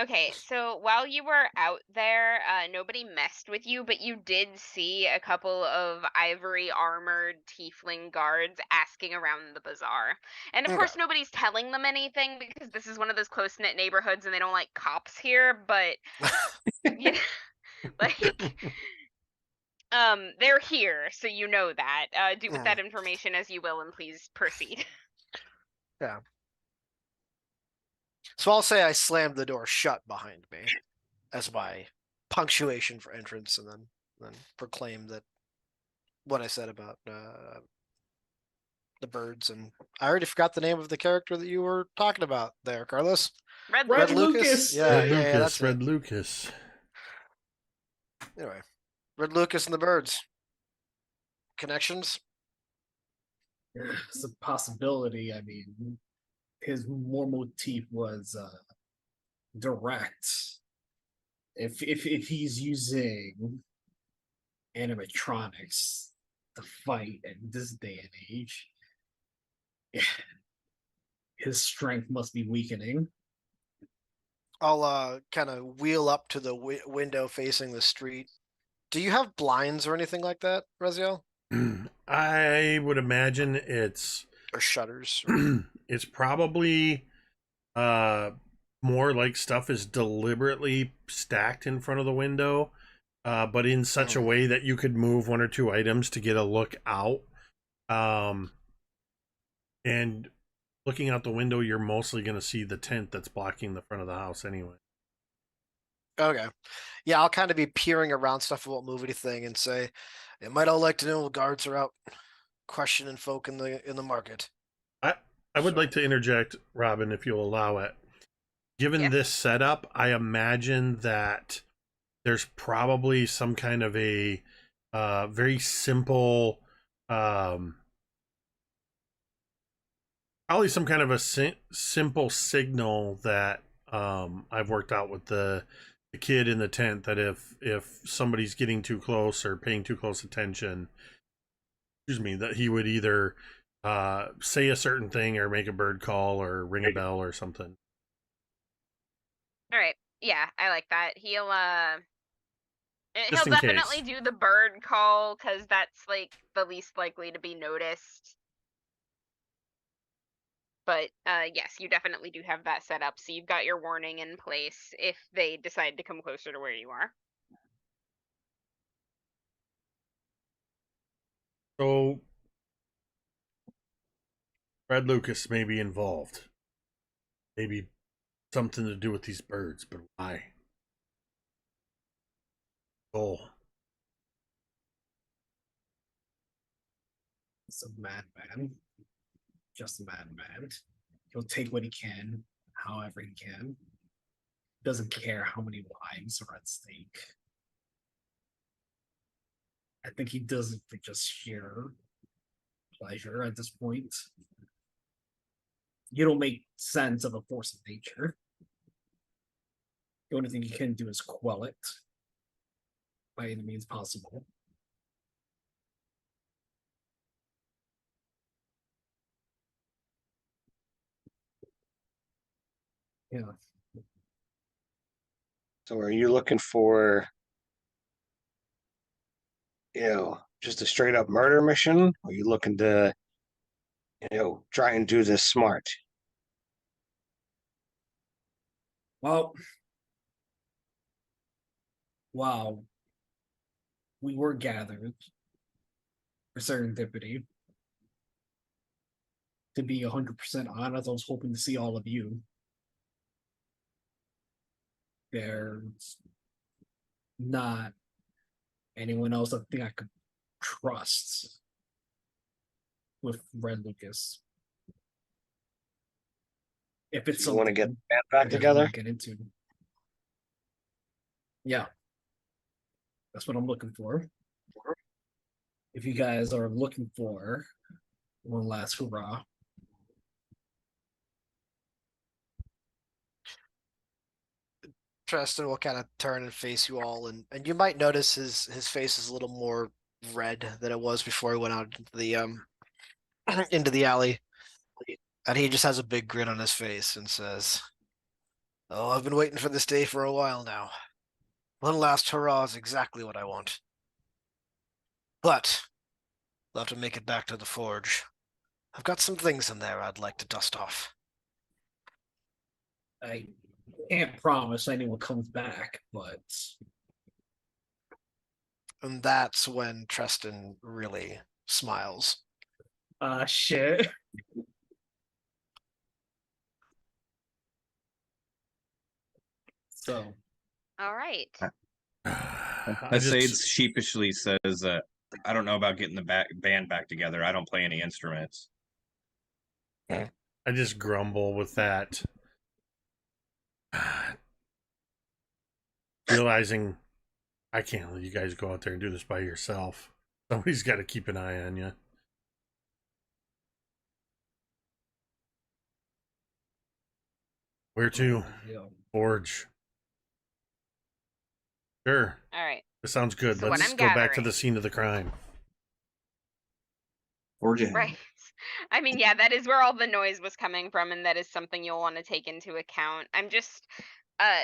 Okay, so while you were out there, nobody messed with you, but you did see a couple of ivory armored tiefling guards asking around the bazaar. And of Okay. course, nobody's telling them anything because this is one of those close knit neighborhoods and they don't like cops here, but you know, like They're here, so you know that. Do with Mm. that information as you will, and please proceed. Yeah. So I'll say I slammed the door shut behind me as my punctuation for entrance, and then proclaim that what I said about the birds. And I already forgot the name of the character that you were talking about there, Carlos. Red Red Lucas. Lucas. Yeah, Red yeah, Lucas, that's it. Red Lucas. Anyway, Red Lucas and the birds. Connections? It's a possibility. I mean, his more motif was direct. If he's using animatronics to fight in this day and age, his strength must be weakening. I'll kind of wheel up to the window facing the street. Do you have blinds or anything like that, Raziel? I would imagine it's Or shutters? it's probably more like stuff is deliberately stacked in front of the window, but in such a way that you could move one or two items to get a look out. And looking out the window, you're mostly going to see the tent that's blocking the front of the house anyway. Okay. Yeah, I'll kind of be peering around stuff. I won't move anything and say, "It might all like to know the guards are out questioning folk in the market." I would like to interject, Robin, if you'll allow it. Given this setup, I imagine that there's probably some kind of a very simple, probably some kind of a simple signal that I've worked out with the kid in the tent, that if somebody's getting too close or paying too close attention, that he would either say a certain thing or make a bird call or ring a bell or something. All right. Yeah, I like that. He'll Just in definitely case. do the bird call because that's like the least likely to be noticed. But yes, you definitely do have that set up, so you've got your warning in place if they decide to come closer to where you are. So Brad Lucas may be involved. Maybe something to do with these birds, but why? Oh, It's a madman. Just a madman. He'll take what he can, however he can. Doesn't care how many lives are at stake. I think he does it for just sheer pleasure at this point. You don't make sense of a force of nature. The only thing you can do is quell it by any means possible. Yeah. So are you looking for, just a straight up murder mission? Or are you looking to, try and do this smart? Well, wow. We were gathered for serendipity. To be 100% honest, I was hoping to see all of you. There's not anyone else I think I could trust with Red Lucas. If it's So you want to get something the band I back definitely together? wanna get into. Yeah. That's what I'm looking for. If you guys are looking for one last hurrah, Tristan will kind of turn and face you all, and you might notice his face is a little more red than it was before he went out into the into the alley, and he just has a big grin on his face and says, "Oh, I've been waiting for this day for a while now. One last hurrah is exactly what I want. But I'll have to make it back to the forge. I've got some things in there I'd like to dust off." I can't promise anyone comes back, but And that's when Tristan really smiles. Shit. So, All right. I just Sades sheepishly says, I don't know about getting the band back together. I don't play any instruments. I just grumble with that. Realizing I can't let you guys go out there and do this by yourself. Somebody's got to keep an eye on you. Where to? yeah. Forge. Sure. All right. This sounds good. So what Let's I'm go back to gathering- the scene of the crime. Forge ahead. Right. I mean, yeah, that is where all the noise was coming from, and that is something you'll want to take into account. I'm just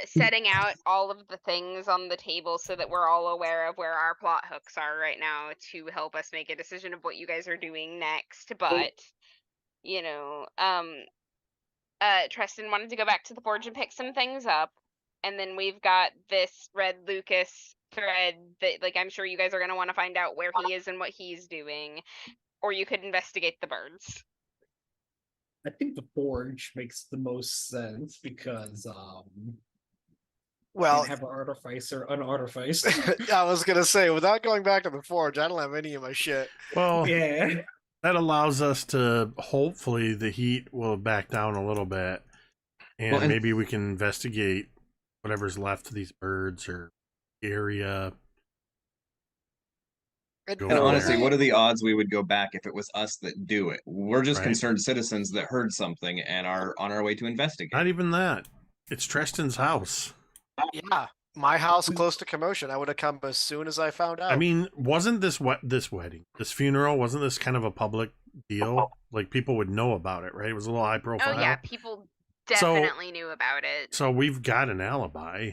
setting out all of the things on the table so that we're all aware of where our plot hooks are right now to help us make a decision of what you guys are doing next. But, you know, Tristan wanted to go back to the forge and pick some things up. And then we've got this Red Lucas thread that, like, I'm sure you guys are going to want to find out where he is and what he's doing. Or you could investigate the birds. I think the forge makes the most sense because Well, have an artificer, an artifice. I was gonna say, without going back to the forge, I don't have any of my shit. Well, Yeah. that allows us to, hopefully, the heat will back down a little bit. And Well, and- maybe we can investigate whatever's left of these birds or area. Go And from honestly, there. what are the odds we would go back if it was us that do it? We're just Right. concerned citizens that heard something and are on our way to investigate. Not even that. It's Tristan's house. Yeah, my house close to commotion. I would have come as soon as I found out. I mean, wasn't this this funeral, wasn't this kind of a public deal? Like, people would know about it, right? It was a little high profile. Oh yeah, people definitely knew about it. So we've got an alibi.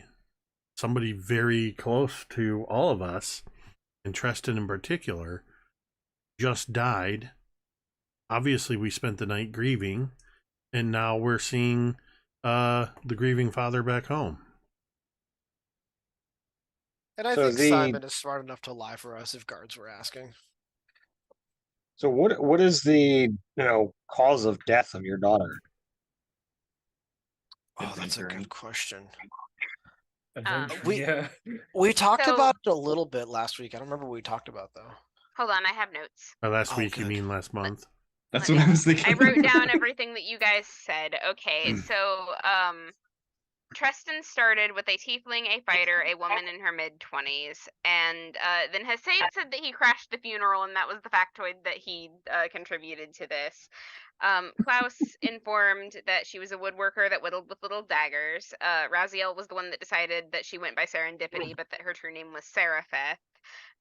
Somebody very close to all of us, and Tristan in particular, just died. Obviously, we spent the night grieving, and now we're seeing the grieving father back home. and I So think the- Simon is smart enough to lie for us if guards were asking. So what is the cause of death of your daughter? Oh, that's a Adventuring. good question. Adventure, we- yeah. We talked So- about it a little bit last week. I don't remember what we talked about though. Hold on, I have notes. Last Oh, week, you good. mean last month? That's Let what me- I was thinking. I wrote down everything that you guys said. Okay, so Tristan started with a tiefling, a fighter, a woman in her mid-20s, and then Hussein said that he crashed the funeral, and that was the factoid that he contributed to this. Klaus informed that she was a woodworker that whittled with little daggers. Raziel was the one that decided that she went by serendipity, but that her true name was Serapheth.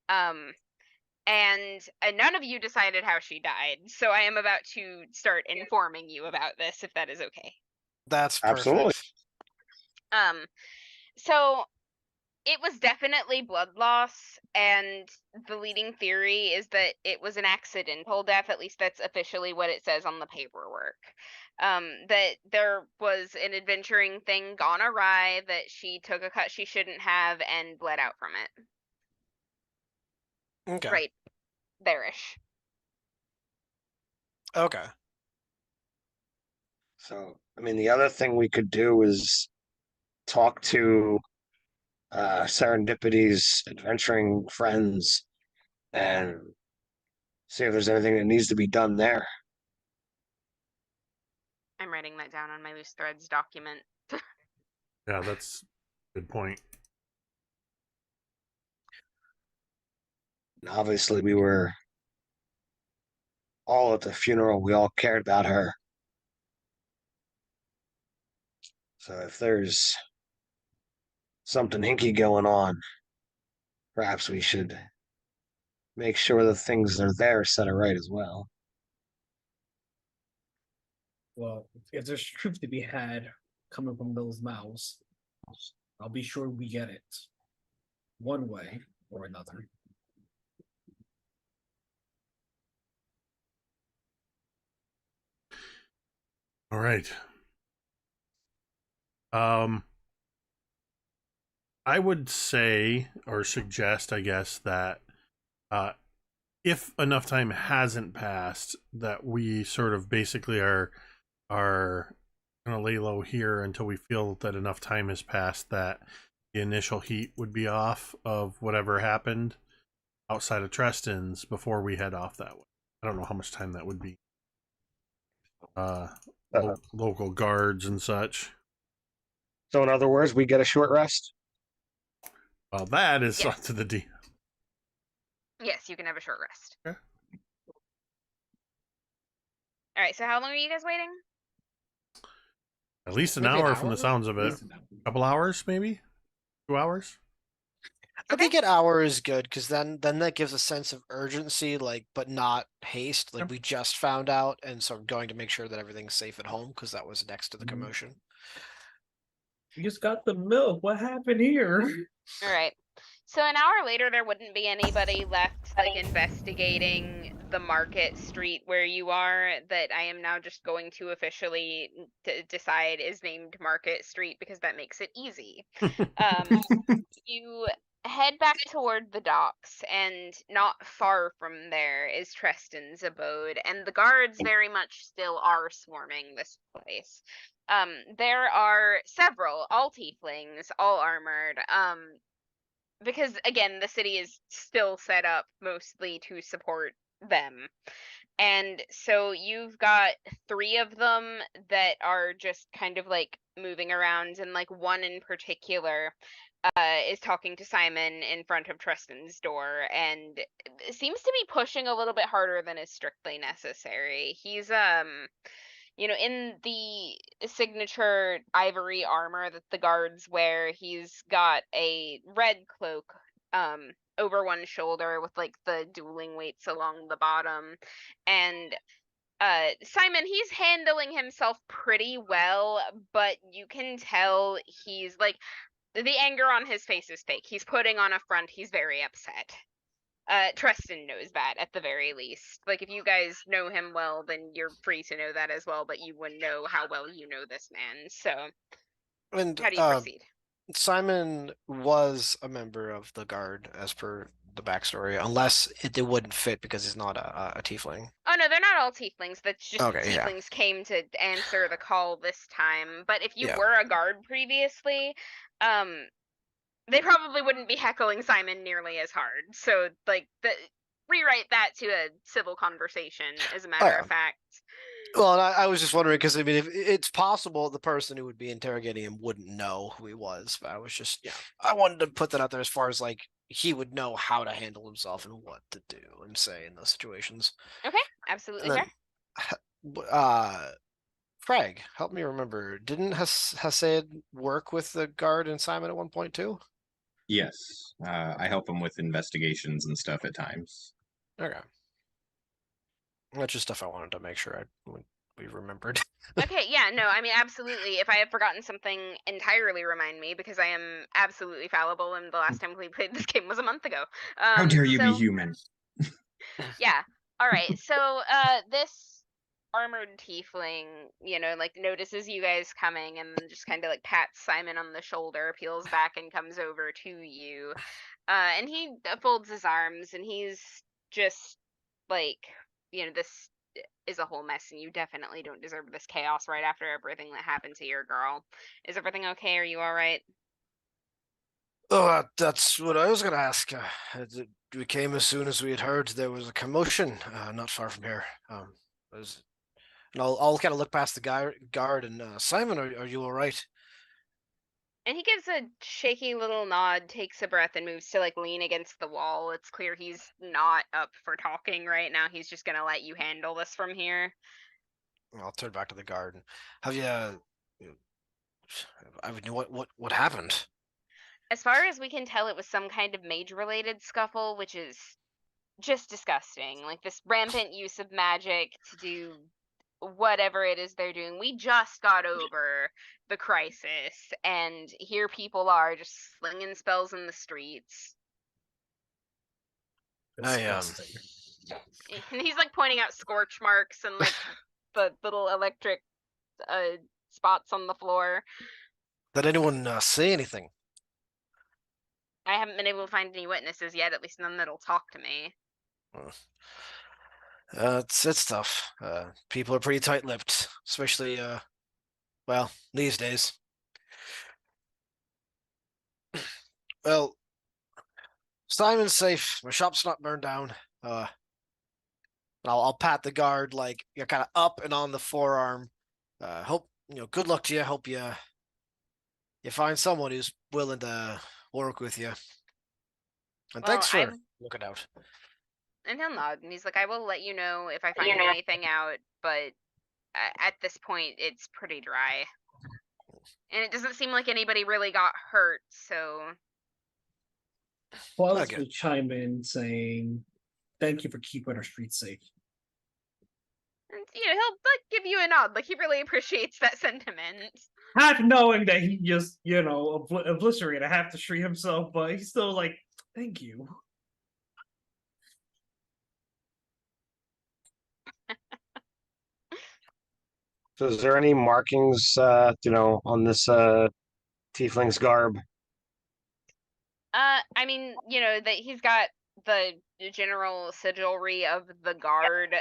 And none of you decided how she died, so I am about to start informing you about this, if that is okay. That's perfect. Absolutely. So it was definitely blood loss, and the leading theory is that it was an accidental death. At least that's officially what it says on the paperwork. That there was an adventuring thing gone awry, that she took a cut she shouldn't have and bled out from it. Okay. Right there-ish. Okay. So I mean, the other thing we could do is talk to Serendipity's adventuring friends and see if there's anything that needs to be done there. I'm writing that down on my loose threads document. Yeah, that's a good point. And obviously, we were all at the funeral. We all cared about her. So if there's something hinky going on, perhaps we should make sure the things that are there set it right as well. Well, if there's truth to be had coming from those mouths, I'll be sure we get it. One way or another. All right. I would say or suggest, I guess, that if enough time hasn't passed, that we sort of basically are gonna lay low here until we feel that enough time has passed that the initial heat would be off of whatever happened outside of Treston's before we head off that way. I don't know how much time that would be. Local guards and such. So in other words, we get a short rest. Well, that is Yes. up to the DM. Yes, you can have a short rest. Okay. All right. So how long are you guys waiting? At least an Maybe an hour from the hour? sounds of it. A couple hours, maybe? 2 hours? I think an hour is good because then that gives a sense of urgency, like, but not haste. Like Yep. we just found out, and so I'm going to make sure that everything's safe at home because that was next to the Mhm. commotion. You just got the milk. What happened here? All right. So an hour later, there wouldn't be anybody left, like, investigating the market street where you are, that I am now just going to officially decide is named Market Street because that makes it easy. You head back toward the docks, and not far from there is Treston's abode, and the guards very much still are swarming this place. There are several, all tieflings, all armored, because again, the city is still set up mostly to support them. And so you've got 3 of them that are just kind of like moving around, and like one in particular is talking to Simon in front of Treston's door, and seems to be pushing a little bit harder than is strictly necessary. He's in the signature ivory armor that the guards wear, he's got a red cloak over one shoulder with like the dueling weights along the bottom. And Simon, he's handling himself pretty well, but you can tell he's like, the anger on his face is fake. He's putting on a front. He's very upset. Treston knows that at the very least. Like, if you guys know him well, then you're free to know that as well, but you wouldn't know how well you know this man. So, And how do you proceed? Simon was a member of the guard as per the backstory, unless it wouldn't fit because he's not a tiefling. Oh no, they're not all tieflings. That's just Okay, yeah. tieflings came to answer the call this time. But if you Yeah. were a guard previously, they probably wouldn't be heckling Simon nearly as hard. So, like, rewrite that to a civil conversation, as a matter yeah. of fact. Well, and I was just wondering because I mean, if it's possible the person who would be interrogating him wouldn't know who he was, but I was just, I wanted to put that out there as far as like he would know how to handle himself and what to do and say in those situations. Okay, absolutely And fair. Craig, help me remember. Didn't Hasid work with the guard and Simon at one point too? Yes, I help him with investigations and stuff at times. Okay. That's just stuff I wanted to make sure we remembered. Okay, yeah, no, I mean, absolutely. If I have forgotten something entirely, remind me, because I am absolutely fallible, and the last time we played this game was a month ago. How dare you be human? Yeah. All right. So, this armored tiefling, like, notices you guys coming, and then just kind of like pats Simon on the shoulder, peels back, and comes over to you. And he folds his arms, and he's just like, this is a whole mess, and you definitely don't deserve this chaos right after everything that happened to your girl. Is everything okay? Are you all right? Oh, that's what I was going to ask. We came as soon as we had heard there was a commotion not far from here. And I'll kind of look past the guard and Simon, are you all right? And he gives a shaky little nod, takes a breath, and moves to like lean against the wall. It's clear he's not up for talking right now. He's just gonna let you handle this from here. I'll turn back to the guard. Have you? I mean, what happened? As far as we can tell, it was some kind of mage-related scuffle, which is just disgusting. Like, this rampant use of magic to do whatever it is they're doing. We just got over the crisis, and here people are just slinging spells in the streets. Disgusting. And he's like pointing out scorch marks and like the little electric spots on the floor. Did anyone say anything? I haven't been able to find any witnesses yet, at least none that'll talk to me. It's tough. People are pretty tight-lipped, especially well, these days. Well, Simon's safe. My shop's not burned down. I'll pat the guard like you're kind of up and on the forearm. Hope good luck to you. Hope you find someone who's willing to work with you. And Well, thanks for looking out. And he'll nod, and he's like, I will let you know if I find anything out, but at this point, it's pretty dry. And it doesn't seem like anybody really got hurt, so... Buzz will chime in saying, thank you for keeping our streets safe. And, he'll give you a nod, like he really appreciates that sentiment. Half knowing that he just, obliterated half the street himself, but he's still like, thank you. So is there any markings, on this tiefling's garb? I mean, that he's got the general sigilry of the guard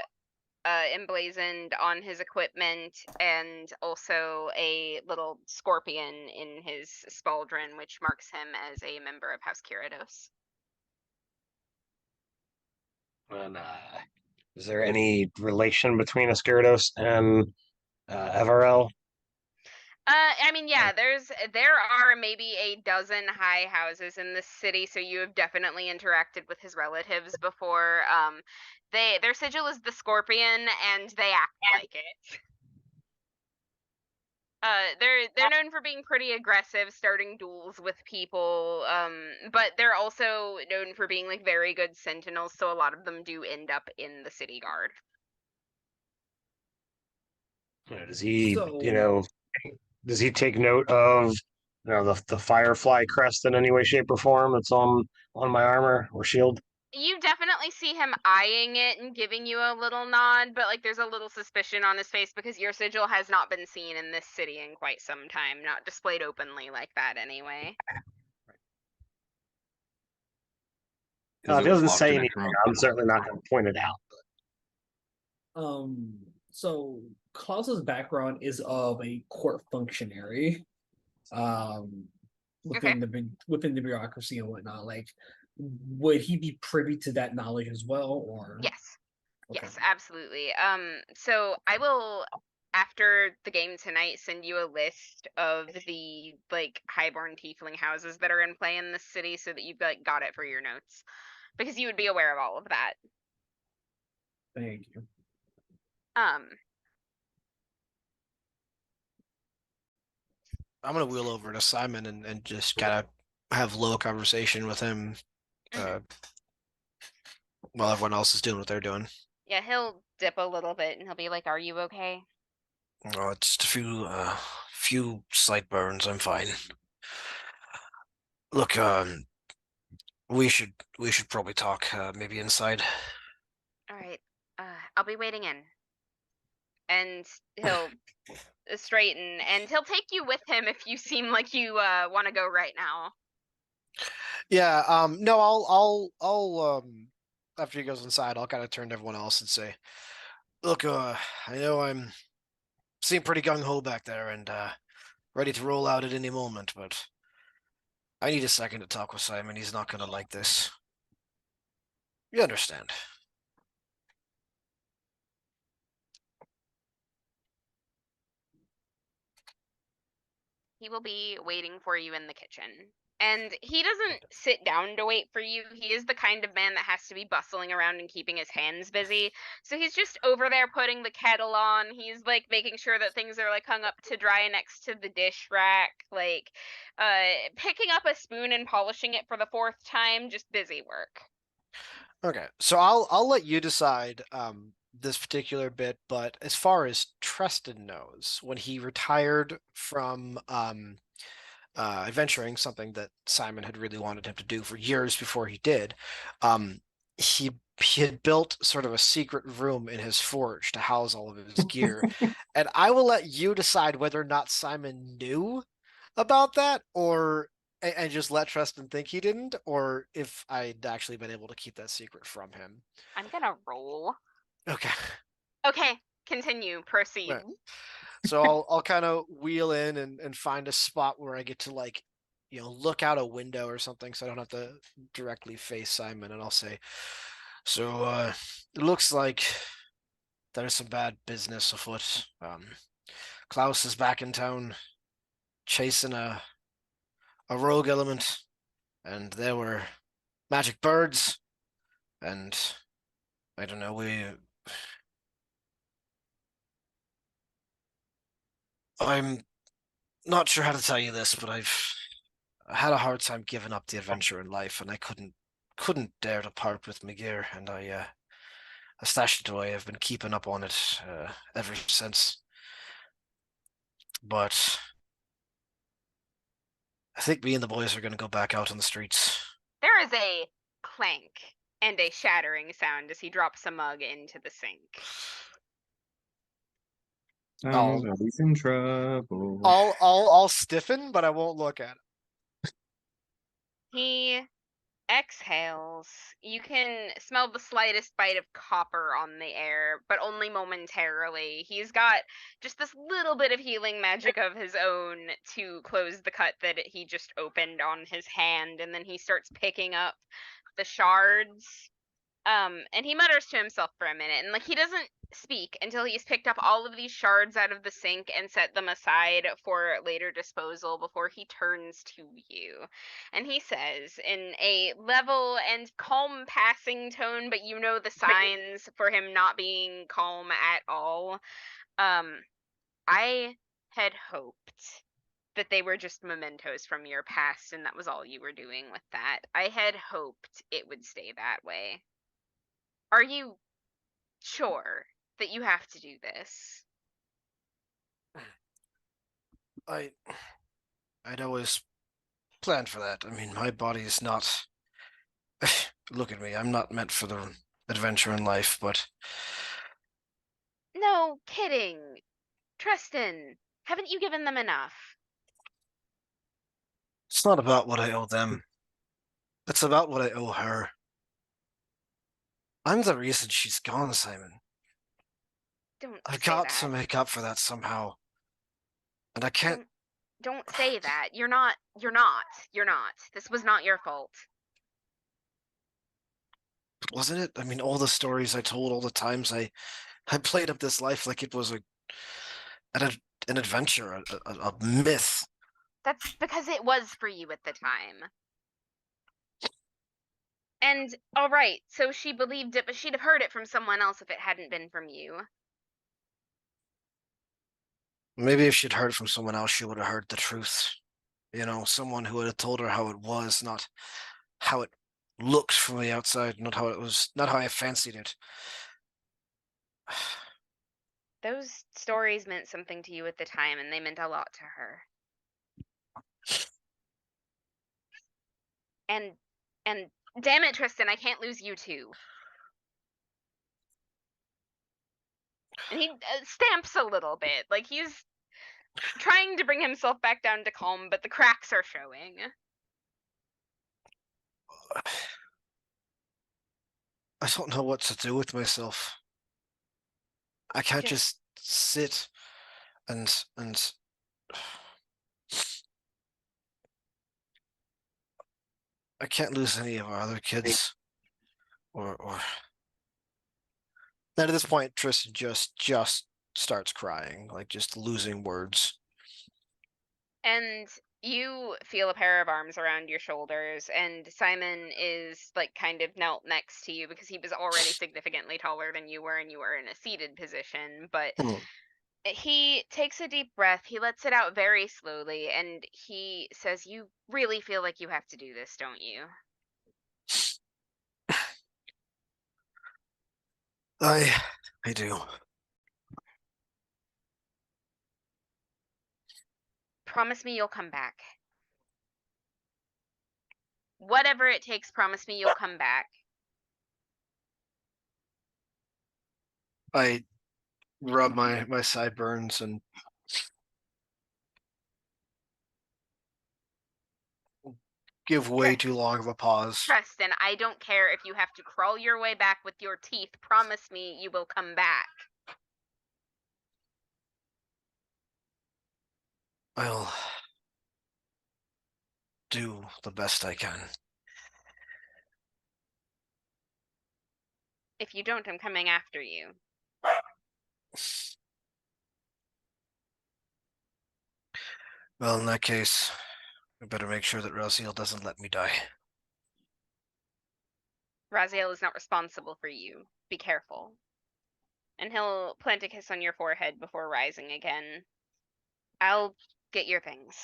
emblazoned on his equipment, and also a little scorpion in his spaldron, which marks him as a member of House Kirados. And is there any relation between Ascuridos and Everell? I mean, yeah, there are maybe a dozen high houses in this city, so you have definitely interacted with his relatives before. Their sigil is the scorpion, and they act like it. They're known for being pretty aggressive, starting duels with people, but they're also known for being like very good sentinels, so a lot of them do end up in the city guard. Does he, does he take note of, the Firefly crest in any way, shape, or form that's on my armor or shield? You definitely see him eyeing it and giving you a little nod, but there's a little suspicion on his face because your sigil has not been seen in this city in quite some time, not displayed openly like that anyway. If it doesn't say anything, I'm certainly not going to point it out. So Klaus's background is of a court functionary, within the bureaucracy and whatnot. Like, would he be privy to that knowledge as well, or? Yes. Okay. Yes, absolutely. So I will, after the game tonight, send you a list of the highborn tiefling houses that are in play in this city, so that you've got it for your notes, because you would be aware of all of that. Thank you. I'm gonna wheel over to Simon and just kind of have a little conversation with him, while everyone else is doing what they're doing. Yeah, he'll dip a little bit and he'll be like, "Are you okay?" Oh, it's just a few slight burns. I'm fine. Look, we should probably talk, maybe inside. All right. I'll be waiting in. And he'll straighten, and he'll take you with him if you seem like you want to go right now. Yeah. No, I'll after he goes inside, I'll kind of turn to everyone else and say, "Look, I know I'm seem pretty gung-ho back there and ready to roll out at any moment, but I need a second to talk with Simon. He's not gonna like this. You understand?" He will be waiting for you in the kitchen. And he doesn't sit down to wait for you. He is the kind of man that has to be bustling around and keeping his hands busy. So he's just over there putting the kettle on. He's making sure that things are hung up to dry next to the dish rack. Picking up a spoon and polishing it for the 4th time, just busy work. Okay, so I'll let you decide this particular bit, but as far as Treston knows, when he retired from adventuring, something that Simon had really wanted him to do for years before he did, he had built sort of a secret room in his forge to house all of his gear. And I will let you decide whether or not Simon knew about that, or and just let Tristan think he didn't, or if I'd actually been able to keep that secret from him. I'm gonna roll. Okay. Okay, continue. Proceed. Right. So I'll kind of wheel in and find a spot where I get to like, look out a window or something, so I don't have to directly face Simon, and I'll say, so it looks like there's some bad business afoot. Klaus is back in town chasing a rogue element, and there were magic birds, and I don't know, I'm not sure how to tell you this, but I had a hard time giving up the adventure in life, and I couldn't dare to part with my gear, and I stashed it away. I've been keeping up on it ever since. But I think me and the boys are going to go back out on the streets. There is a clank and a shattering sound as he drops a mug into the sink. Somebody's in trouble. I'll stiffen, but I won't look at it. He exhales. You can smell the slightest bite of copper on the air, but only momentarily. He's got just this little bit of healing magic of his own to close the cut that he just opened on his hand, and then he starts picking up the shards. And he mutters to himself for a minute, and like he doesn't speak until he's picked up all of these shards out of the sink and set them aside for later disposal before he turns to you. And he says in a level and calm passing tone, but you know the signs for him not being calm at all. I had hoped that they were just mementos from your past and that was all you were doing with that. I had hoped it would stay that way. Are you sure that you have to do this? I'd always planned for that. I mean, my body's not. Look at me. I'm not meant for the adventure in life, but No, kidding. Tristan, haven't you given them enough? it's not about what I owe them. It's about what I owe her. I'm the reason she's gone, Simon. Don't I've say got that. to make up for that somehow. And I can't. Don't say that. You're not. This was not your fault. Wasn't it? I mean, all the stories I told, all the times I played up this life like it was an adventure, a myth. That's because it was for you at the time. And, all right, so she believed it, but she'd have heard it from someone else if it hadn't been from you. Maybe if she'd heard from someone else, she would have heard the truth. Someone who would have told her how it was, not how it looked from the outside, not how I fancied it. Those stories meant something to you at the time, and they meant a lot to her. And damn it, Tristan, I can't lose you too. And he stamps a little bit, like he's trying to bring himself back down to calm, but the cracks are showing. I don't know what to do with myself. I can't just sit and I can't lose any of our other kids. Or then at this point, Tristan just starts crying, like just losing words. And you feel a pair of arms around your shoulders, and Simon is like kind of knelt next to you because he was already significantly taller than you were, and you were in a seated position. But he takes a deep breath, he lets it out very slowly, and he says, "You really feel like you have to do this, don't you?" I do. Promise me you'll come back. Whatever it takes, promise me you'll come back. I rub my sideburns and give way too long of a pause. Preston, I don't care if you have to crawl your way back with your teeth. Promise me you will come back. I'll do the best I can. If you don't, I'm coming after you. Well, in that case, I better make sure that Raziel doesn't let me die. Raziel is not responsible for you. Be careful. And he'll plant a kiss on your forehead before rising again. I'll get your things.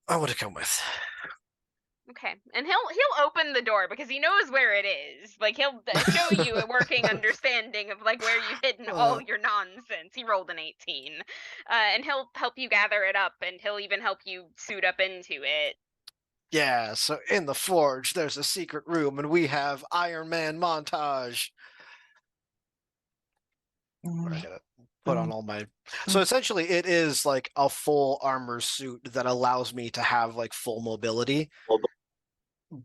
I want to come with. Okay, and he'll open the door because he knows where it is. Like he'll show you a working understanding of like where you've hidden all your nonsense. He rolled an 18, and he'll help you gather it up, and he'll even help you suit up into it. Yeah, so in the forge, there's a secret room, and we have Iron Man montage. I gotta put on all my. So essentially, it is like a full armor suit that allows me to have like full mobility,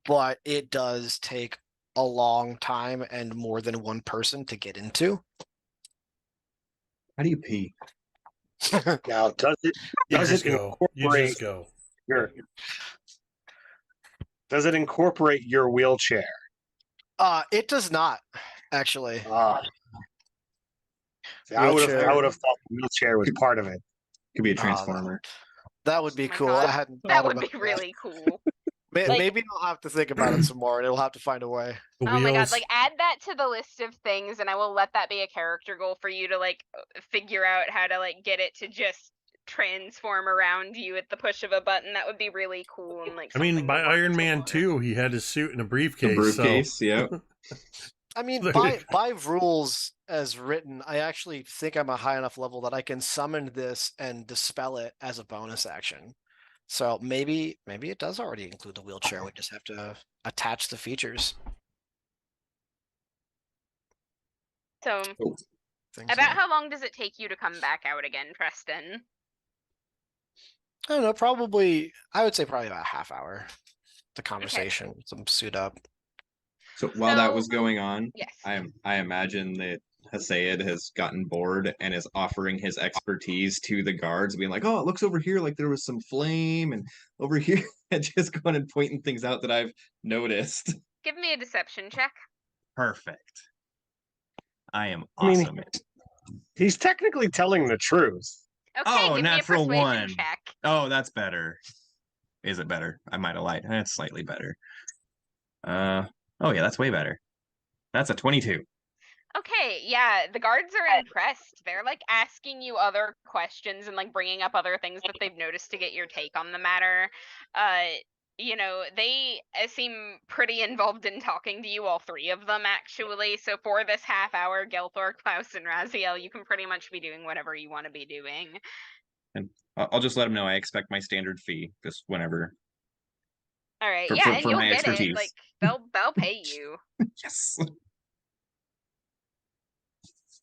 but it does take a long time and more than one person to get into. How do you pee? Now, does it You does just it go. You incorporate just go. your does it incorporate your wheelchair? It does not actually. See, I would have Wheelchair. thought the wheelchair was part of it. Could be a Oh, transformer. that would be Oh my cool. God, I hadn't. That thought would about be really cool. Like, Like- maybe I'll have to think about it some more, and it'll have to find a way. The Oh my god, wheels. like add that to the list of things and I will let that be a character goal for you to like figure out how to like get it to just transform around you at the push of a button. That would be really cool and like I mean, something by to work Iron Man towards. 2, he had his suit in a briefcase. The briefcase, So. yep. I mean, There by you go. by rules as written, I actually think I'm a high enough level that I can summon this and dispel it as a bonus action. So maybe it does already include the wheelchair. We just have to attach the features. So Things about like- how long does it take you to come back out again, Preston? I don't know. Probably, I would say probably about a half hour. The conversation, some suit up. So while that So- was going on, Yes. I imagine that Hasayed has gotten bored and is offering his expertise to the guards, being like, "Oh, it looks over here like there was some flame, and over here," and just going and pointing things out that I've noticed. Give me a deception check. Perfect. I am I mean, awesome. He's technically telling the truth. Okay, Oh, give me a natural persuasion one. check. Oh, that's better. Is it better? I might have lied. That's slightly better. Oh yeah, that's way better. That's a 22. Okay, yeah, the guards are impressed. They're like asking you other questions and like bringing up other things that they've noticed to get your take on the matter. You know, they seem pretty involved in talking to you, all three of them actually. So for this half hour, Gelthor, Klaus, and Raziel, you can pretty much be doing whatever you want to be doing. And I'll just let them know I expect my standard fee, just whenever. All right, For- yeah, for- and for you'll my get it. expertise. Like they'll pay you. Yes.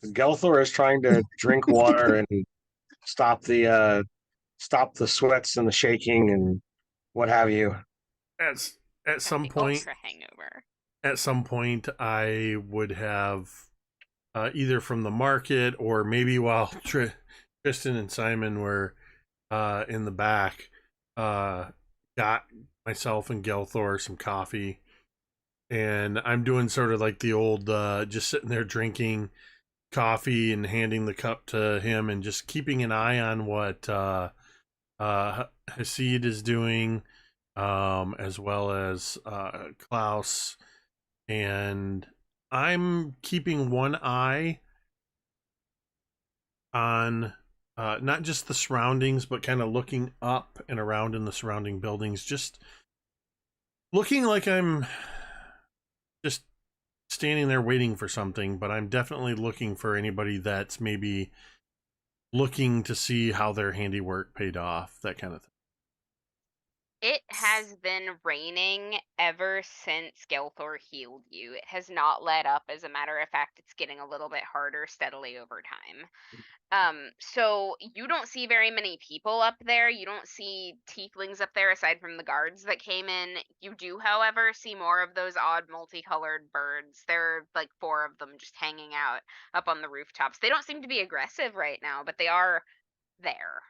Gelthor is trying to drink water and stop the sweats and the shaking and what have you. At some The point, ultra hangover. at some point, I would have either from the market or maybe while Tristan and Simon were in the back, got myself and Gelthor some coffee, and I'm doing sort of like the old just sitting there drinking coffee and handing the cup to him and just keeping an eye on what Hasid is doing, as well as Klaus, and I'm keeping one eye on not just the surroundings, but kind of looking up and around in the surrounding buildings, just looking like I'm just standing there waiting for something, but I'm definitely looking for anybody that's maybe looking to see how their handiwork paid off, that kind of thing. It has been raining ever since Gelthor healed you. It has not let up. As a matter of fact, it's getting a little bit harder steadily over time. So you don't see very many people up there. You don't see tieflings up there aside from the guards that came in. You do, however, see more of those odd multicolored birds. There are like 4 of them just hanging out up on the rooftops. They don't seem to be aggressive right now, but they are there.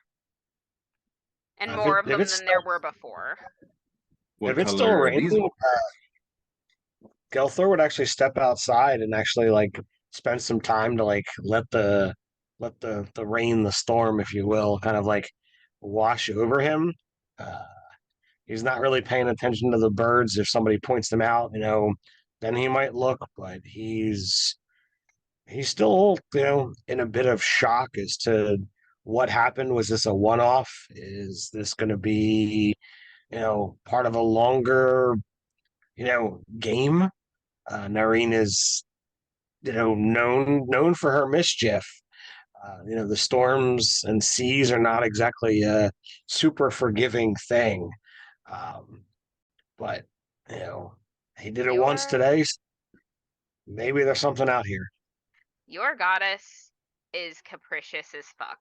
And If more of them it's than still, there were before. What if it's still color are these? raining, Gelthor would actually step outside and actually like spend some time to like let the rain, the storm, if you will, kind of like wash over him. Uh, he's not really paying attention to the birds. If somebody points them out, then he might look, but he's still, in a bit of shock as to what happened. Was this a one-off? Is this going to be, part of a longer, game? Nareen is, known for her mischief. The storms and seas are not exactly a super forgiving thing. Um, but he did it once Your today. Maybe there's something out here. your goddess is capricious as fuck.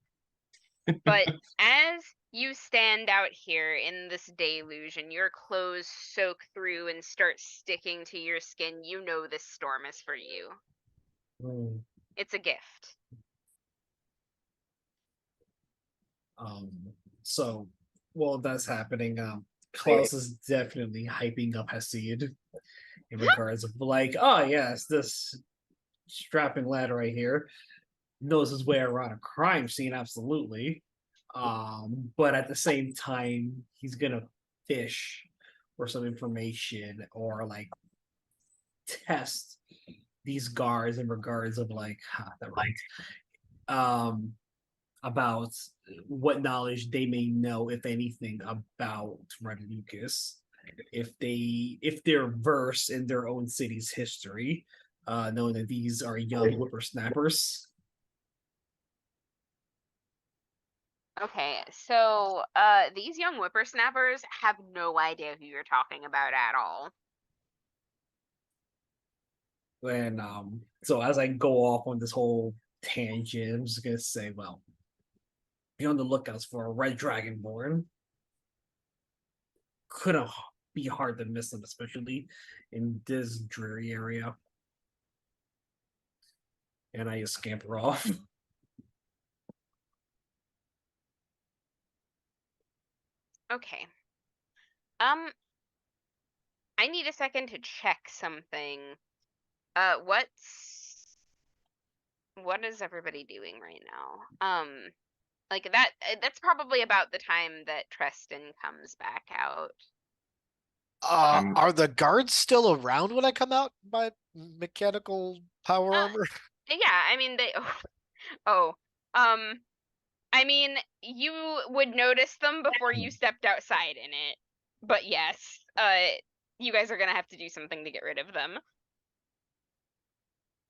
But as you stand out here in this deluge and your clothes soak through and start sticking to your skin, you know this storm is for you. It's a gift. So while that's happening, Klaus is definitely hyping up Hasid in regards of like, oh yes, this strapping lad right here knows his way around a crime scene, absolutely. But at the same time, he's gonna fish for some information or like test these guards in regards of like about what knowledge they may know, if anything, about Red Lucas, if they're versed in their own city's history, knowing that these are young whippersnappers. Okay, so these young whippersnappers have no idea who you're talking about at all. And so as I go off on this whole tangent, I'm just gonna say, well, be on the lookouts for a red dragonborn. Couldn't be hard to miss them, especially in this dreary area. And I just scamper off. Okay. I need a second to check something. What is everybody doing right now? Like that's probably about the time that Treston comes back out. Are the guards still around when I come out? My mechanical power armor? Yeah, I mean they I mean, you would notice them before you stepped outside in it. But yes, you guys are gonna have to do something to get rid of them.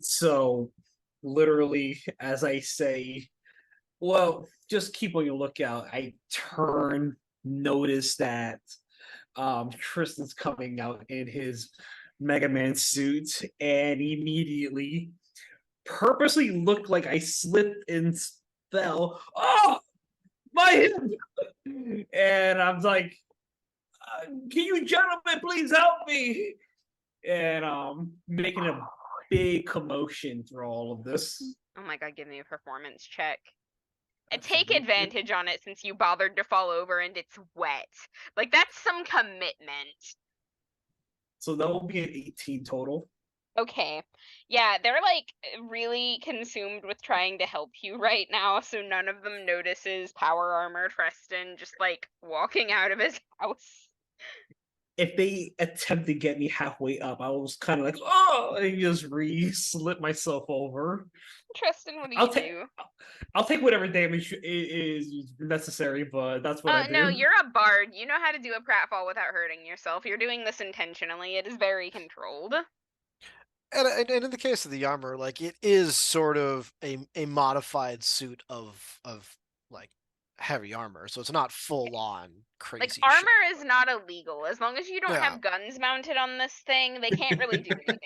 So, literally, as I say, well, just keep on your lookout. I turn, notice that Tristan's coming out in his Mega Man suit, and immediately purposely look like I slipped and fell. Oh, my hip! And I'm like, can you gentlemen please help me? And making a big commotion through all of this. Oh my god, give me a performance check. And take advantage on it since you bothered to fall over and it's wet. Like, that's some commitment. So that will be an 18 total. Okay. Yeah, they're like really consumed with trying to help you right now, so none of them notices Power Armor Treston just like walking out of his house. If they attempt to get me halfway up, I was kind of like, oh, and just slip myself over. Treston, what do you do? I'll take whatever damage is necessary, but that's what I do. No, you're a bard. You know how to do a pratfall without hurting yourself. You're doing this intentionally. It is very controlled. And in the case of the armor, like it is sort of a modified suit of like heavy armor, so it's not full on crazy. Like armor shit. is not illegal as long as you don't have guns mounted on this thing. They can't really do anything.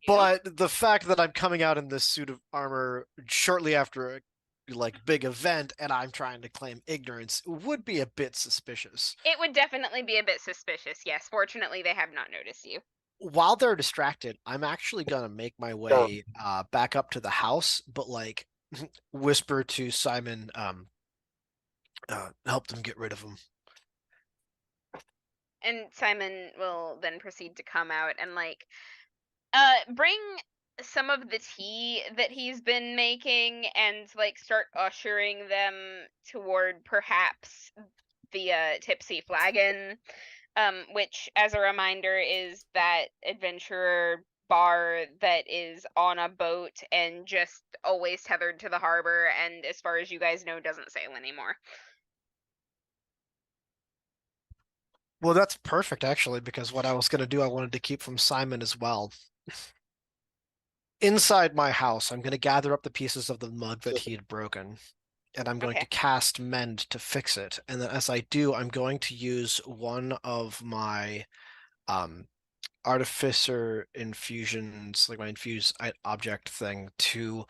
But the fact that I'm coming out in this suit of armor shortly after like big event and I'm trying to claim ignorance would be a bit suspicious. It would definitely be a bit suspicious, yes. Fortunately, they have not noticed you. While they're distracted, I'm actually gonna make my way back up to the house, but like whisper to Simon, help them get rid of him. And Simon will then proceed to come out and like bring some of the tea that he's been making and like start ushering them toward perhaps the tipsy flagon, which as a reminder is that adventurer bar that is on a boat and just always tethered to the harbor, and as far as you guys know doesn't sail anymore. Well, that's perfect actually, because what I was gonna do, I wanted to keep from Simon as well. Inside my house, I'm gonna gather up the pieces of the mug that he had broken, and I'm going Okay. to cast Mend to fix it. And then as I do, I'm going to use one of my artificer infusions, like my infuse object thing, to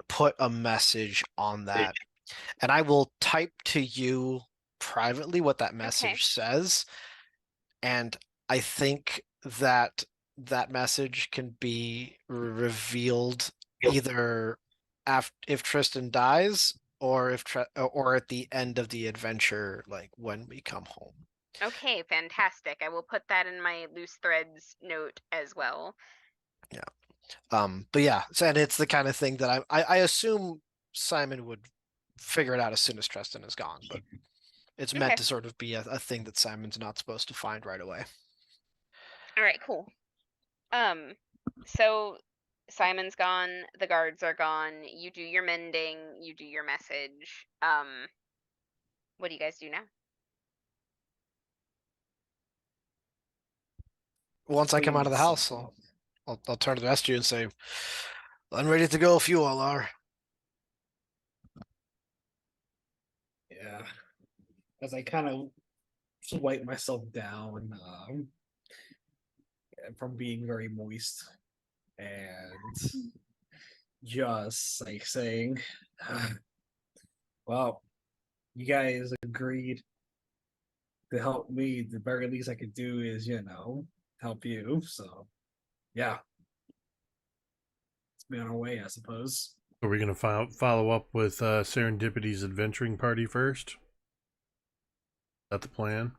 put a message on that. And I will type to you privately what that message says. And I think that that message can be revealed either if Tristan dies or or at the end of the adventure, like when we come home. Okay, fantastic. I will put that in my loose threads note as well. Yeah. But yeah, and it's the kind of thing that I assume Simon would figure it out as soon as Tristan is gone, but it's meant Okay. to sort of be a thing that Simon's not supposed to find right away. All right, cool. So Simon's gone, the guards are gone, you do your mending, you do your message. What do you guys do now? Once I come out of the house, I'll turn to the rest of you and say, I'm ready to go if you all are. Yeah. As I kind of wipe myself down from being very moist and just like saying, well, you guys agreed to help me. The very least I could do is, help you. So, yeah. Let's be on our way, I suppose. Are we going to follow up with Serendipity's adventuring party first? Is that the plan?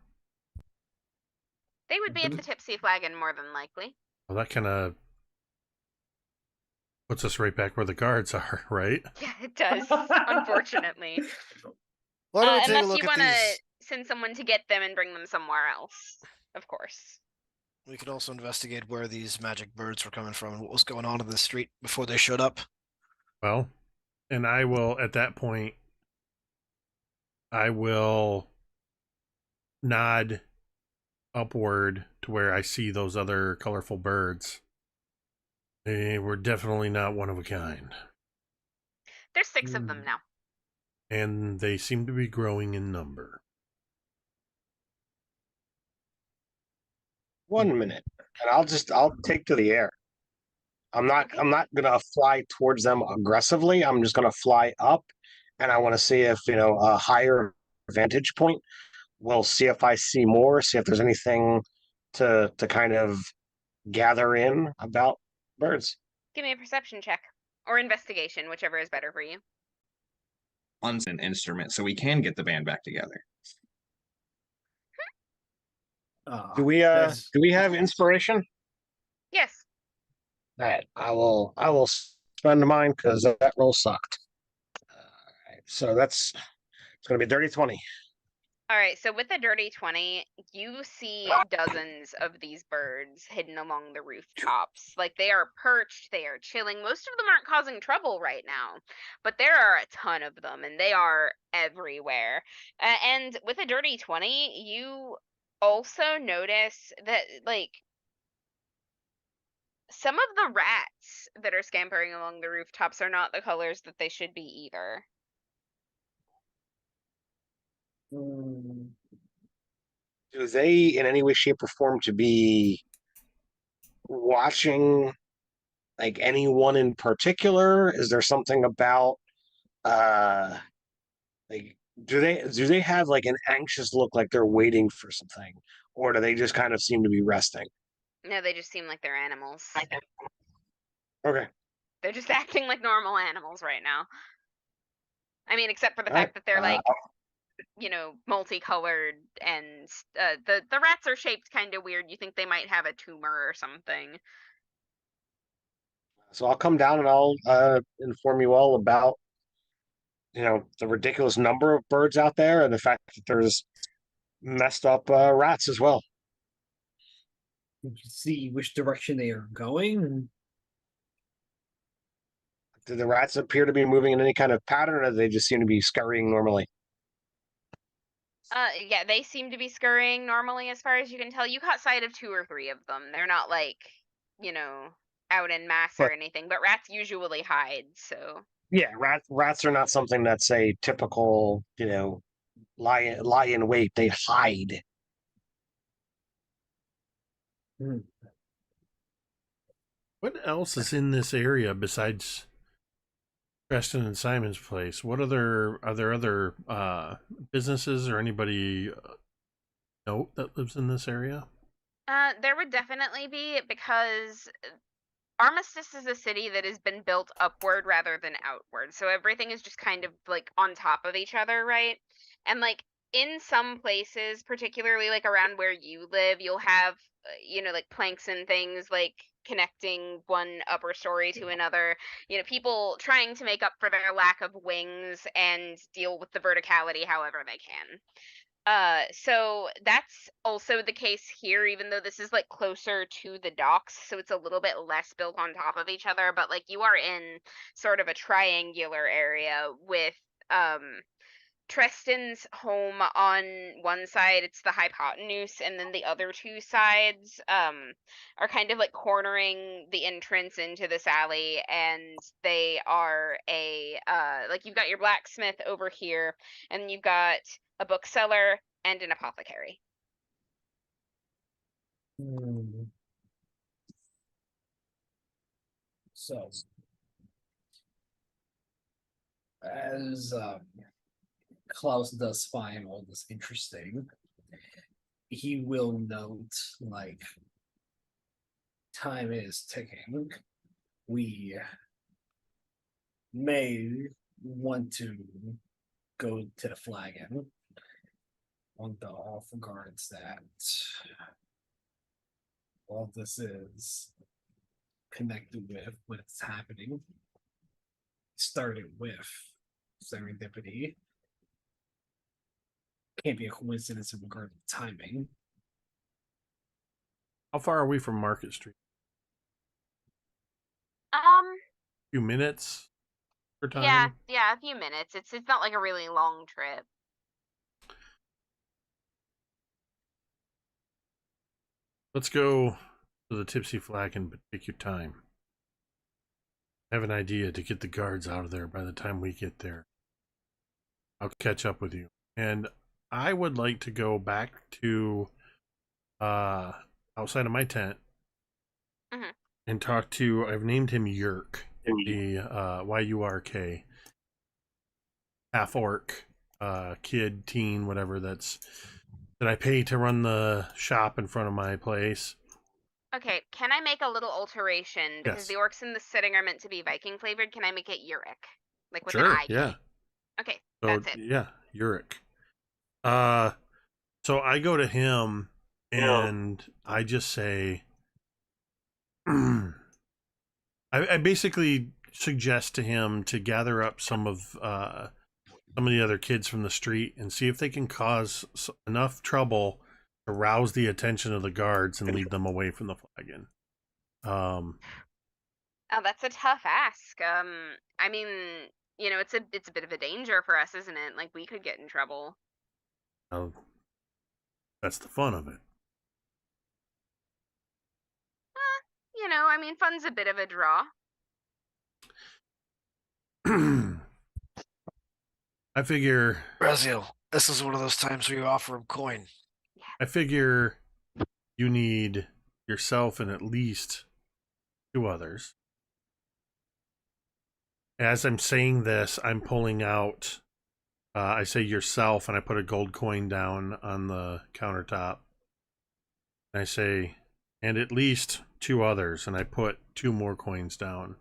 They would be at the tipsy flagon more than likely. Well, that kind of puts us right back where the guards are, right? Yeah, it does, unfortunately. Why don't we take a Unless look you at want to these? send someone to get them and bring them somewhere else, of course. We could also investigate where these magic birds were coming from and what was going on in the street before they showed up. Well, and I will, at that point, I will nod upward to where I see those other colorful birds. They were definitely not one of a kind. There's 6 of them now. And they seem to be growing in number. 1 minute, and I'll take to the air. I'm not gonna fly towards them aggressively. I'm just gonna fly up, and I want to see if a higher vantage point will see if I see more, see if there's anything to kind of gather in about birds. Give me a perception check or investigation, whichever is better for you. On an instrument, so we can get the band back together. Do we have inspiration? Yes. That I will spend mine because that roll sucked. Alright, so it's gonna be a dirty 20. All right, so with a dirty 20, you see dozens of these birds hidden along the rooftops. Like, they are perched, they are chilling. Most of them aren't causing trouble right now, but there are a ton of them, and they are everywhere. And with a dirty 20, you also notice that, like, some of the rats that are scampering along the rooftops are not the colors that they should be either. Do they in any way, shape, or form to be watching like anyone in particular? Is there something about like do they have like an anxious look, like they're waiting for something, or do they just kind of seem to be resting? No, they just seem like they're animals. Okay. They're just acting like normal animals right now. I mean, except for the All right. fact that they're like, multicolored, and the rats are shaped kind of weird. You think they might have a tumor or something. So I'll come down and I'll inform you all about the ridiculous number of birds out there and the fact that there's messed up rats as well. You can see which direction they are going. Do the rats appear to be moving in any kind of pattern, or do they just seem to be scurrying normally? Yeah, they seem to be scurrying normally as far as you can tell. You caught sight of 2 or 3 of them. They're not like, out in mass or But anything, but rats usually hide, so. yeah, rats are not something that's a typical, lie in wait. They hide. What else is in this area besides Preston and Simon's place? What are there other businesses or anybody note that lives in this area? There would definitely be, because Armistice is a city that has been built upward rather than outward. So everything is just kind of like on top of each other, right? And like in some places, particularly like around where you live, you'll have, like planks and things like connecting one upper story to another. People trying to make up for their lack of wings and deal with the verticality however they can. So that's also the case here, even though this is like closer to the docks, so it's a little bit less built on top of each other, but like you are in sort of a triangular area with Treston's home on one side, it's the hypotenuse, and then the other 2 sides are kind of like cornering the entrance into this alley, and they are like you've got your blacksmith over here, and you've got a bookseller and an apothecary. So, as Klaus does find all this interesting, he will note, like, time is ticking. We may want to go to the flagon. Want to off guards that all this is connected with what's happening. Started with serendipity. Can't be a coincidence in regard to timing. How far are we from Market Street? A few minutes per time? Yeah, a few minutes. It's not like a really long trip. Let's go to the Tipsy Flagon, but take your time. I have an idea to get the guards out of there by the time we get there. I'll catch up with you. And I would like to go back to outside of my tent and talk to, I've named him Yurk, the Y-U-R-K, half orc, kid, teen, whatever, that I pay to run the shop in front of my place. Okay, can I make a little alteration? Because Yes. the orcs in the setting are meant to be Viking flavored. Can I make it Uric? Like with Sure, an I? yeah. Okay, So, that's it. yeah, Uric. So I go to him and I just say, I basically suggest to him to gather up some of the other kids from the street and see if they can cause enough trouble to rouse the attention of the guards and lead them away from the flagon. Oh, that's a tough ask. I mean, it's a bit of a danger for us, isn't it? Like we could get in trouble. That's the fun of it. I mean, fun's a bit of a draw. I figure, Brazil, this is one of those times where you offer him coin. I figure you need yourself and at least 2 others. As I'm saying this, I'm pulling out. I say yourself, and I put a gold coin down on the countertop. And I say, and at least 2 others, and I put 2 more coins down.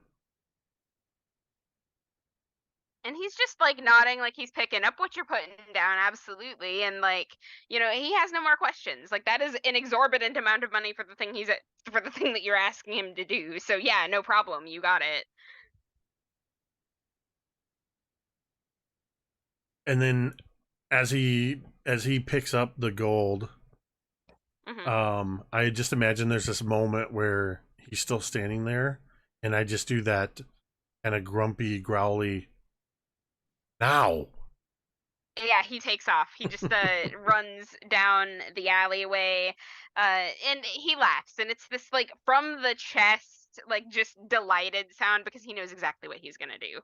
And he's just like nodding, like he's picking up what you're putting down, absolutely. And like, you know, he has no more questions. Like that is an exorbitant amount of money for the thing for the thing that you're asking him to do. So yeah, no problem. You got it. And then as he picks up the gold, I just imagine there's this moment where he's still standing there, and I just do that kind of grumpy, growly. Now. Yeah, he takes off. He just runs down the alleyway, and he laughs, and it's this like from the chest, like just delighted sound because he knows exactly what he's gonna do.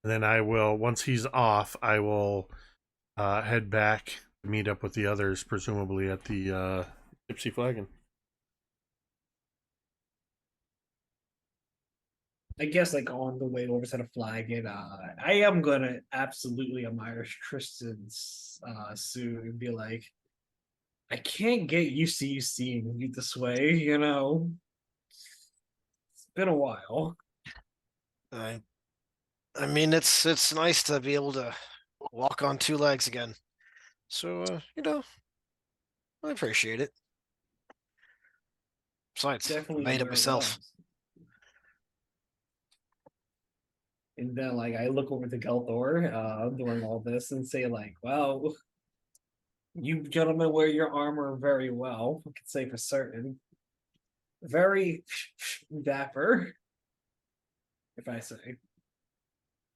And then I will, once he's off, I will head back, meet up with the others, presumably at the Gypsy Flagon. I guess like on the way over to the flagon, I am gonna absolutely admire Tristan's suit and be like, I can't get used to you seeing me this way, you know. It's been a while. I mean, it's nice to be able to walk on 2 legs again. So, you know, I appreciate it. Besides, Definitely made it where it myself. was. And then like I look over to Gelthor during all this and say like, well, you gentlemen wear your armor very well, I could say for certain. Very dapper, if I say.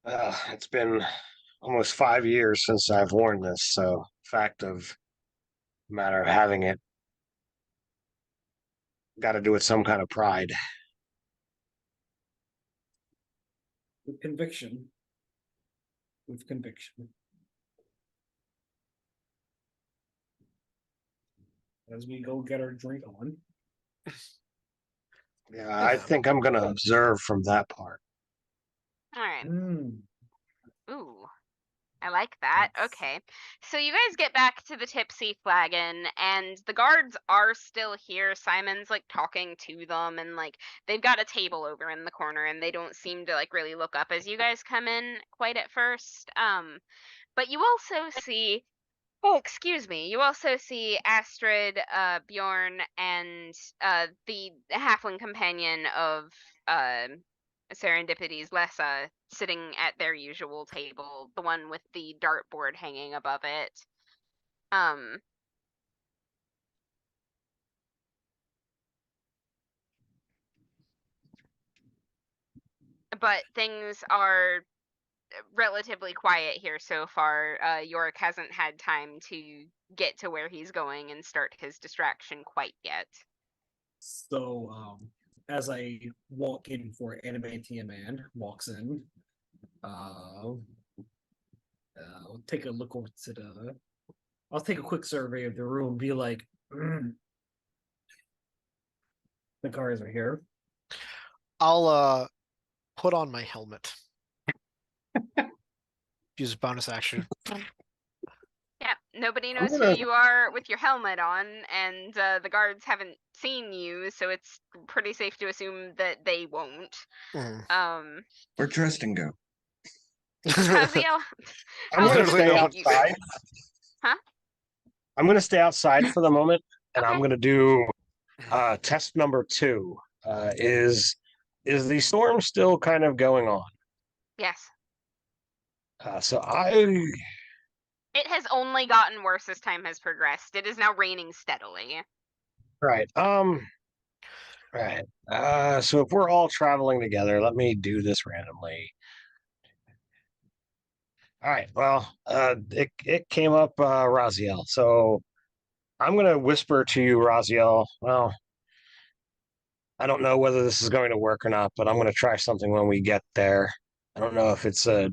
It's been almost 5 years since I've worn this, so fact of matter of having it, got to do with some kind of pride. With conviction. With conviction. As we go get our drink on. Yeah, I think I'm gonna observe from that part. All right. Mm. Ooh, I like that. Yes. Okay. So you guys get back to the Tipsy Flagon, and the guards are still here. Simon's like talking to them, and like they've got a table over in the corner, and they don't seem to like really look up as you guys come in quite at first. But you also see, oh, excuse me, you also see Astrid, Bjorn, and the halfling companion of Serendipity's Lessa sitting at their usual table, the one with the dartboard hanging above it. But things are relatively quiet here so far. Yorick hasn't had time to get to where he's going and start his distraction quite yet. So as I walk in for Adamantium Man walks in, I'll take a look over to the I'll take a quick survey of the room, be like, the cars are here. I'll put on my helmet. Use a bonus action. Yeah, nobody knows gonna- who you are with your helmet on, and the guards haven't seen you, so it's pretty safe to assume that they won't. Where'd Tristan go? Raziel, I'm gonna literally stay no one- outside. Huh? I'm gonna stay outside for the moment, and I'm Okay. gonna do test number 2. Is the storm still kind of going on? Yes. So It has only gotten worse as time has progressed. It is now raining steadily. right. Right. So if we're all traveling together, let me do this randomly. All right. Well, it came up, Raziel. So I'm gonna whisper to you, Raziel. Well, I don't know whether this is going to work or not, but I'm gonna try something when we get there. I don't know if it's a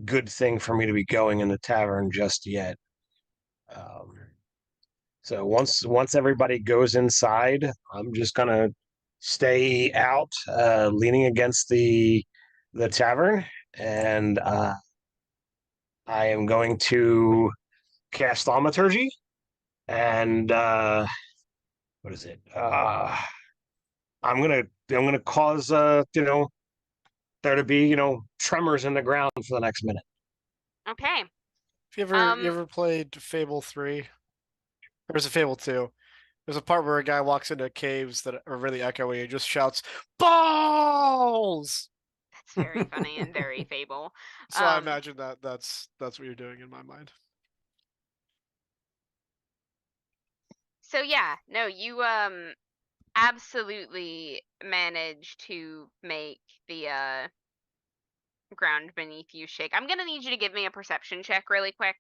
good thing for me to be going in the tavern just yet. So once everybody goes inside, I'm just gonna stay out, leaning against the tavern, and I am going to cast thaumaturgy, and what is it? I'm gonna cause there to be tremors in the ground for the next minute. Okay. If you ever played Fable 3, or is it Fable 2? There's a part where a guy walks into caves that are really echoey and just shouts, "Balls!" That's very funny and very Fable. So I imagine that's what you're doing in my mind. So yeah, no, you absolutely managed to make the ground beneath you shake. I'm gonna need you to give me a perception check really quick.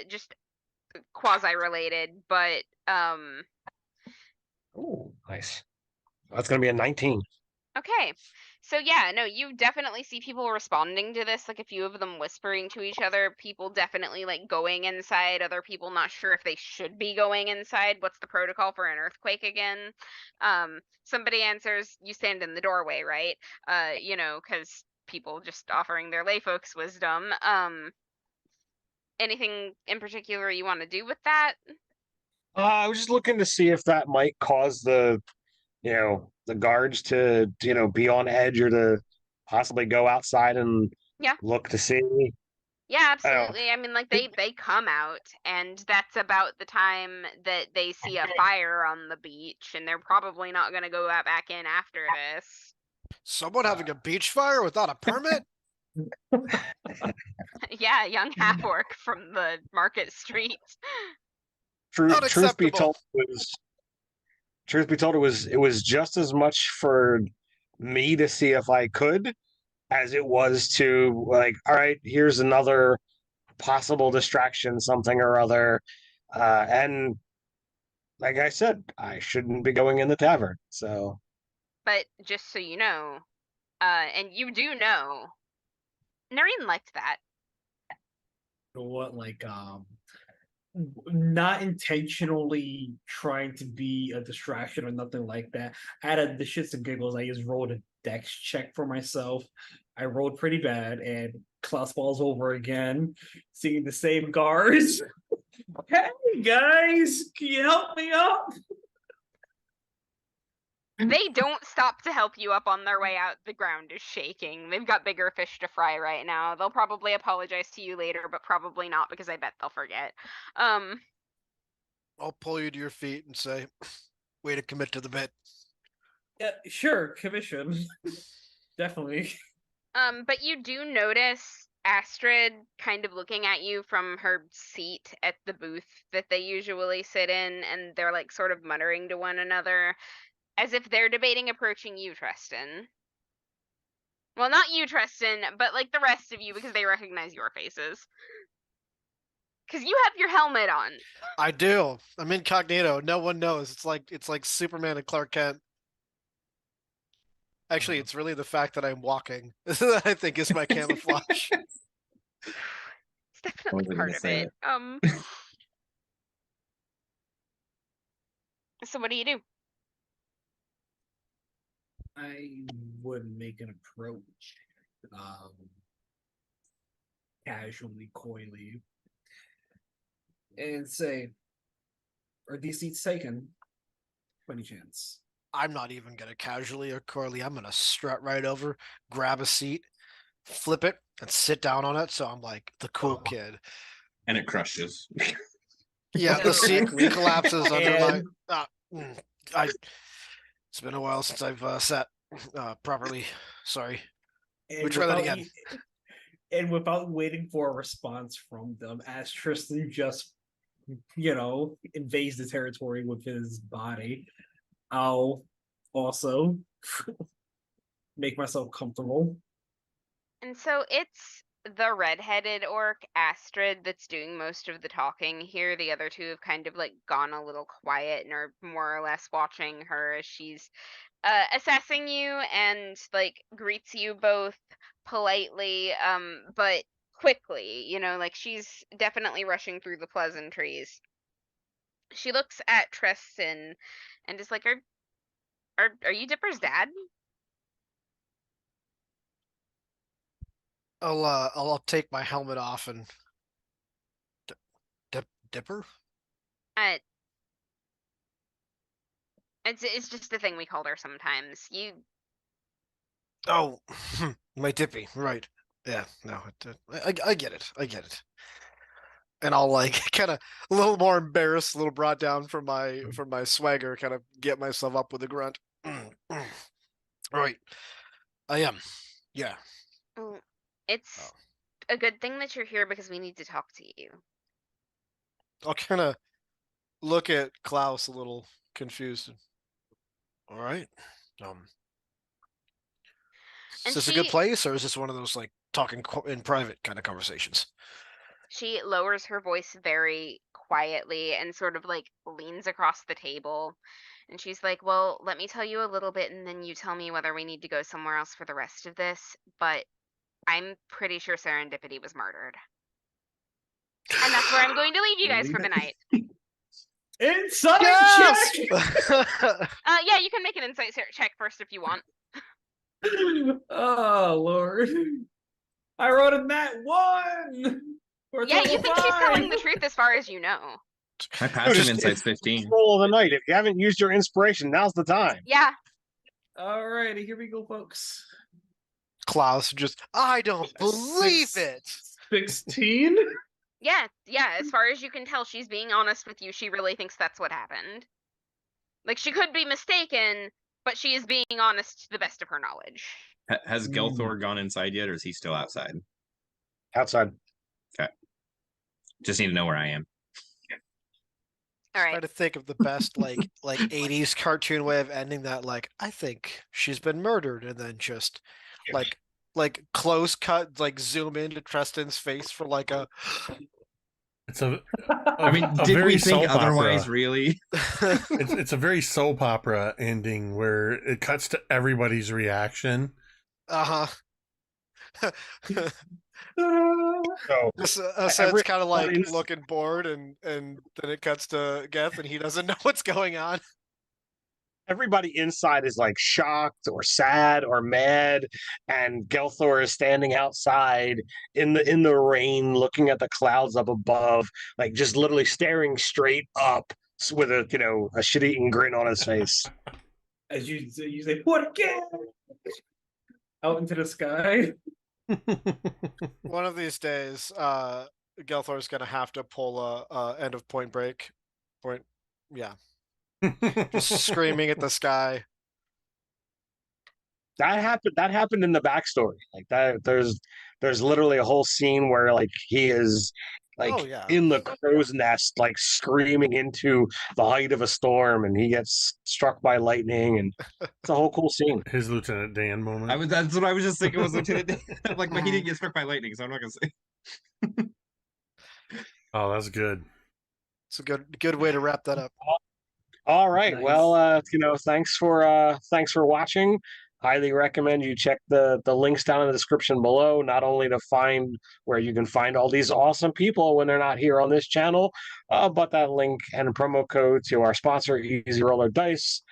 Just quasi-related, but Oh, nice. That's gonna be a 19. okay. So yeah, no, you definitely see people responding to this, like a few of them whispering to each other, people definitely like going inside, other people not sure if they should be going inside. What's the protocol for an earthquake again? Somebody answers, you stand in the doorway, right? Because people just offering their lay folks wisdom. Anything in particular you want to do with that? I was just looking to see if that might cause the guards to be on edge or to possibly go outside and Yeah. look to see. Yeah, I don't know. absolutely. I mean, like they come out, and that's about the time that they see a fire on the beach, and they're probably not going to go back in after this. Someone having a beach fire without a permit? Yeah, young half orc from the market street. Not Truth be acceptable. told, it was just as much for me to see if I could as it was to like, all right, here's another possible distraction, something or other. And like I said, I shouldn't be going in the tavern. So, But just so you know, and you do know, Noreen liked that. What, like, not intentionally trying to be a distraction or nothing like that. Out of the shits and giggles, I just rolled a dex check for myself. I rolled pretty bad, and Klaus falls over again, seeing the same guards. Hey guys, can you help me up? They don't stop to help you up on their way out. The ground is shaking. They've got bigger fish to fry right now. They'll probably apologize to you later, but probably not because I bet they'll forget. I'll pull you to your feet and say, way to commit to the bit. Yeah, sure, commission. Definitely. But you do notice Astrid kind of looking at you from her seat at the booth that they usually sit in, and they're like sort of muttering to one another as if they're debating approaching you, Tristan. Well, not you, Tristan, but like the rest of you because they recognize your faces. Because you have your helmet on. I do. I'm incognito. No one knows. It's like Superman and Clark Kent. Actually, it's really the fact that I'm walking that I think is my camouflage. It's definitely Wasn't part gonna of say it. So what do you do? I would make an approach, casually, coyly, and say, "Are these seats taken? By any chance?" I'm not even gonna casually or coyly. I'm gonna strut right over, grab a seat, flip it, and sit down on it. So I'm like the cool kid. And it crushes. Yeah, the seat Exactly. collapses under my. And- It's been a while since I've sat properly. Sorry. And try that without again. And without waiting for a response from them, as Tristan just, invades the territory with his body, I'll also make myself comfortable. And so it's the redheaded orc, Astrid, that's doing most of the talking here. The other two have kind of like gone a little quiet and are more or less watching her as she's assessing you and like greets you both politely, but quickly, like she's definitely rushing through the pleasantries. She looks at Tristan and is like, Are you Dipper's dad? I'll take my helmet off and Dipper. Uh, it's just a thing we called her sometimes. You Oh, my Dippy, right? Yeah, no, I get it. I get it. And I'll like kind of a little more embarrassed, a little brought down from my swagger, kind of get myself up with a grunt. Right, I am. Yeah. Mm, It's Oh. a good thing that you're here because we need to talk to you. I'll kind of look at Klaus a little confused. All right. Is And this a good place, or is this one of those like talking in private kind of conversations? She lowers her voice very quietly and sort of like leans across the table. And she's like, well, let me tell you a little bit and then you tell me whether we need to go somewhere else for the rest of this. But I'm pretty sure Serendipity was murdered. And that's where I'm going to leave you guys for the night. Insight Yes! check. Yeah, you can make an insight check first if you want. Oh Lord, I wrote a nat 1. For a Yeah, you total think she's 5. telling the truth as far as you know. My passive Just- insight's 15. Roll of the night. If you haven't used your inspiration, now's the time. Yeah, Alrighty, here we go, folks. Klaus just, I don't believe it. 16. yeah. As far as you can tell, she's being honest with you. She really thinks that's what happened. Like, she could be mistaken, but she is being honest to the best of her knowledge. Has Gelthor gone inside yet, or is he still outside? Outside. Just need to know where I am. All Try right. to think of the best like 80s cartoon way of ending that. Like, I think she's been murdered, and then just like close cut, like zoom into Treston's face for like a. It's a I mean, a did very we think soap otherwise, opera. really? It's a very soap opera ending where it cuts to everybody's reaction. Uh-huh. So So it's kind of like everybody's- looking bored, and then it cuts to Geth, and he doesn't know what's going on. everybody inside is like shocked or sad or mad, and Gelthor is standing outside in the rain, looking at the clouds up above, like just literally staring straight up with a a shit-eating grin on his face. As you say, what again? Out into the sky. One of these days, Gelthor's gonna have to pull a end of Point Break. Yeah, just screaming at the sky. That happened in the backstory. Like that there's literally a whole scene where like he is like Oh, yeah. in the crow's nest, like screaming into the height of a storm, and he gets struck by lightning, and it's a whole cool scene. His Lieutenant Dan moment. That's what I was just thinking was Lieutenant Dan. I'm like, but he didn't get struck by lightning, so I'm not gonna say. Oh, that's good. It's a good way to wrap that up. All right. Nice. Well, thanks for watching. Highly recommend you check the links down in the description below, not only to find where you can find all these awesome people when they're not here on this channel, but that link and promo code to our sponsor, Easy Roller Dice.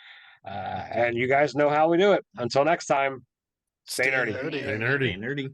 And you guys know how we do it. Until next time, stay nerdy. nerdy. Stay nerdy. Nerdy.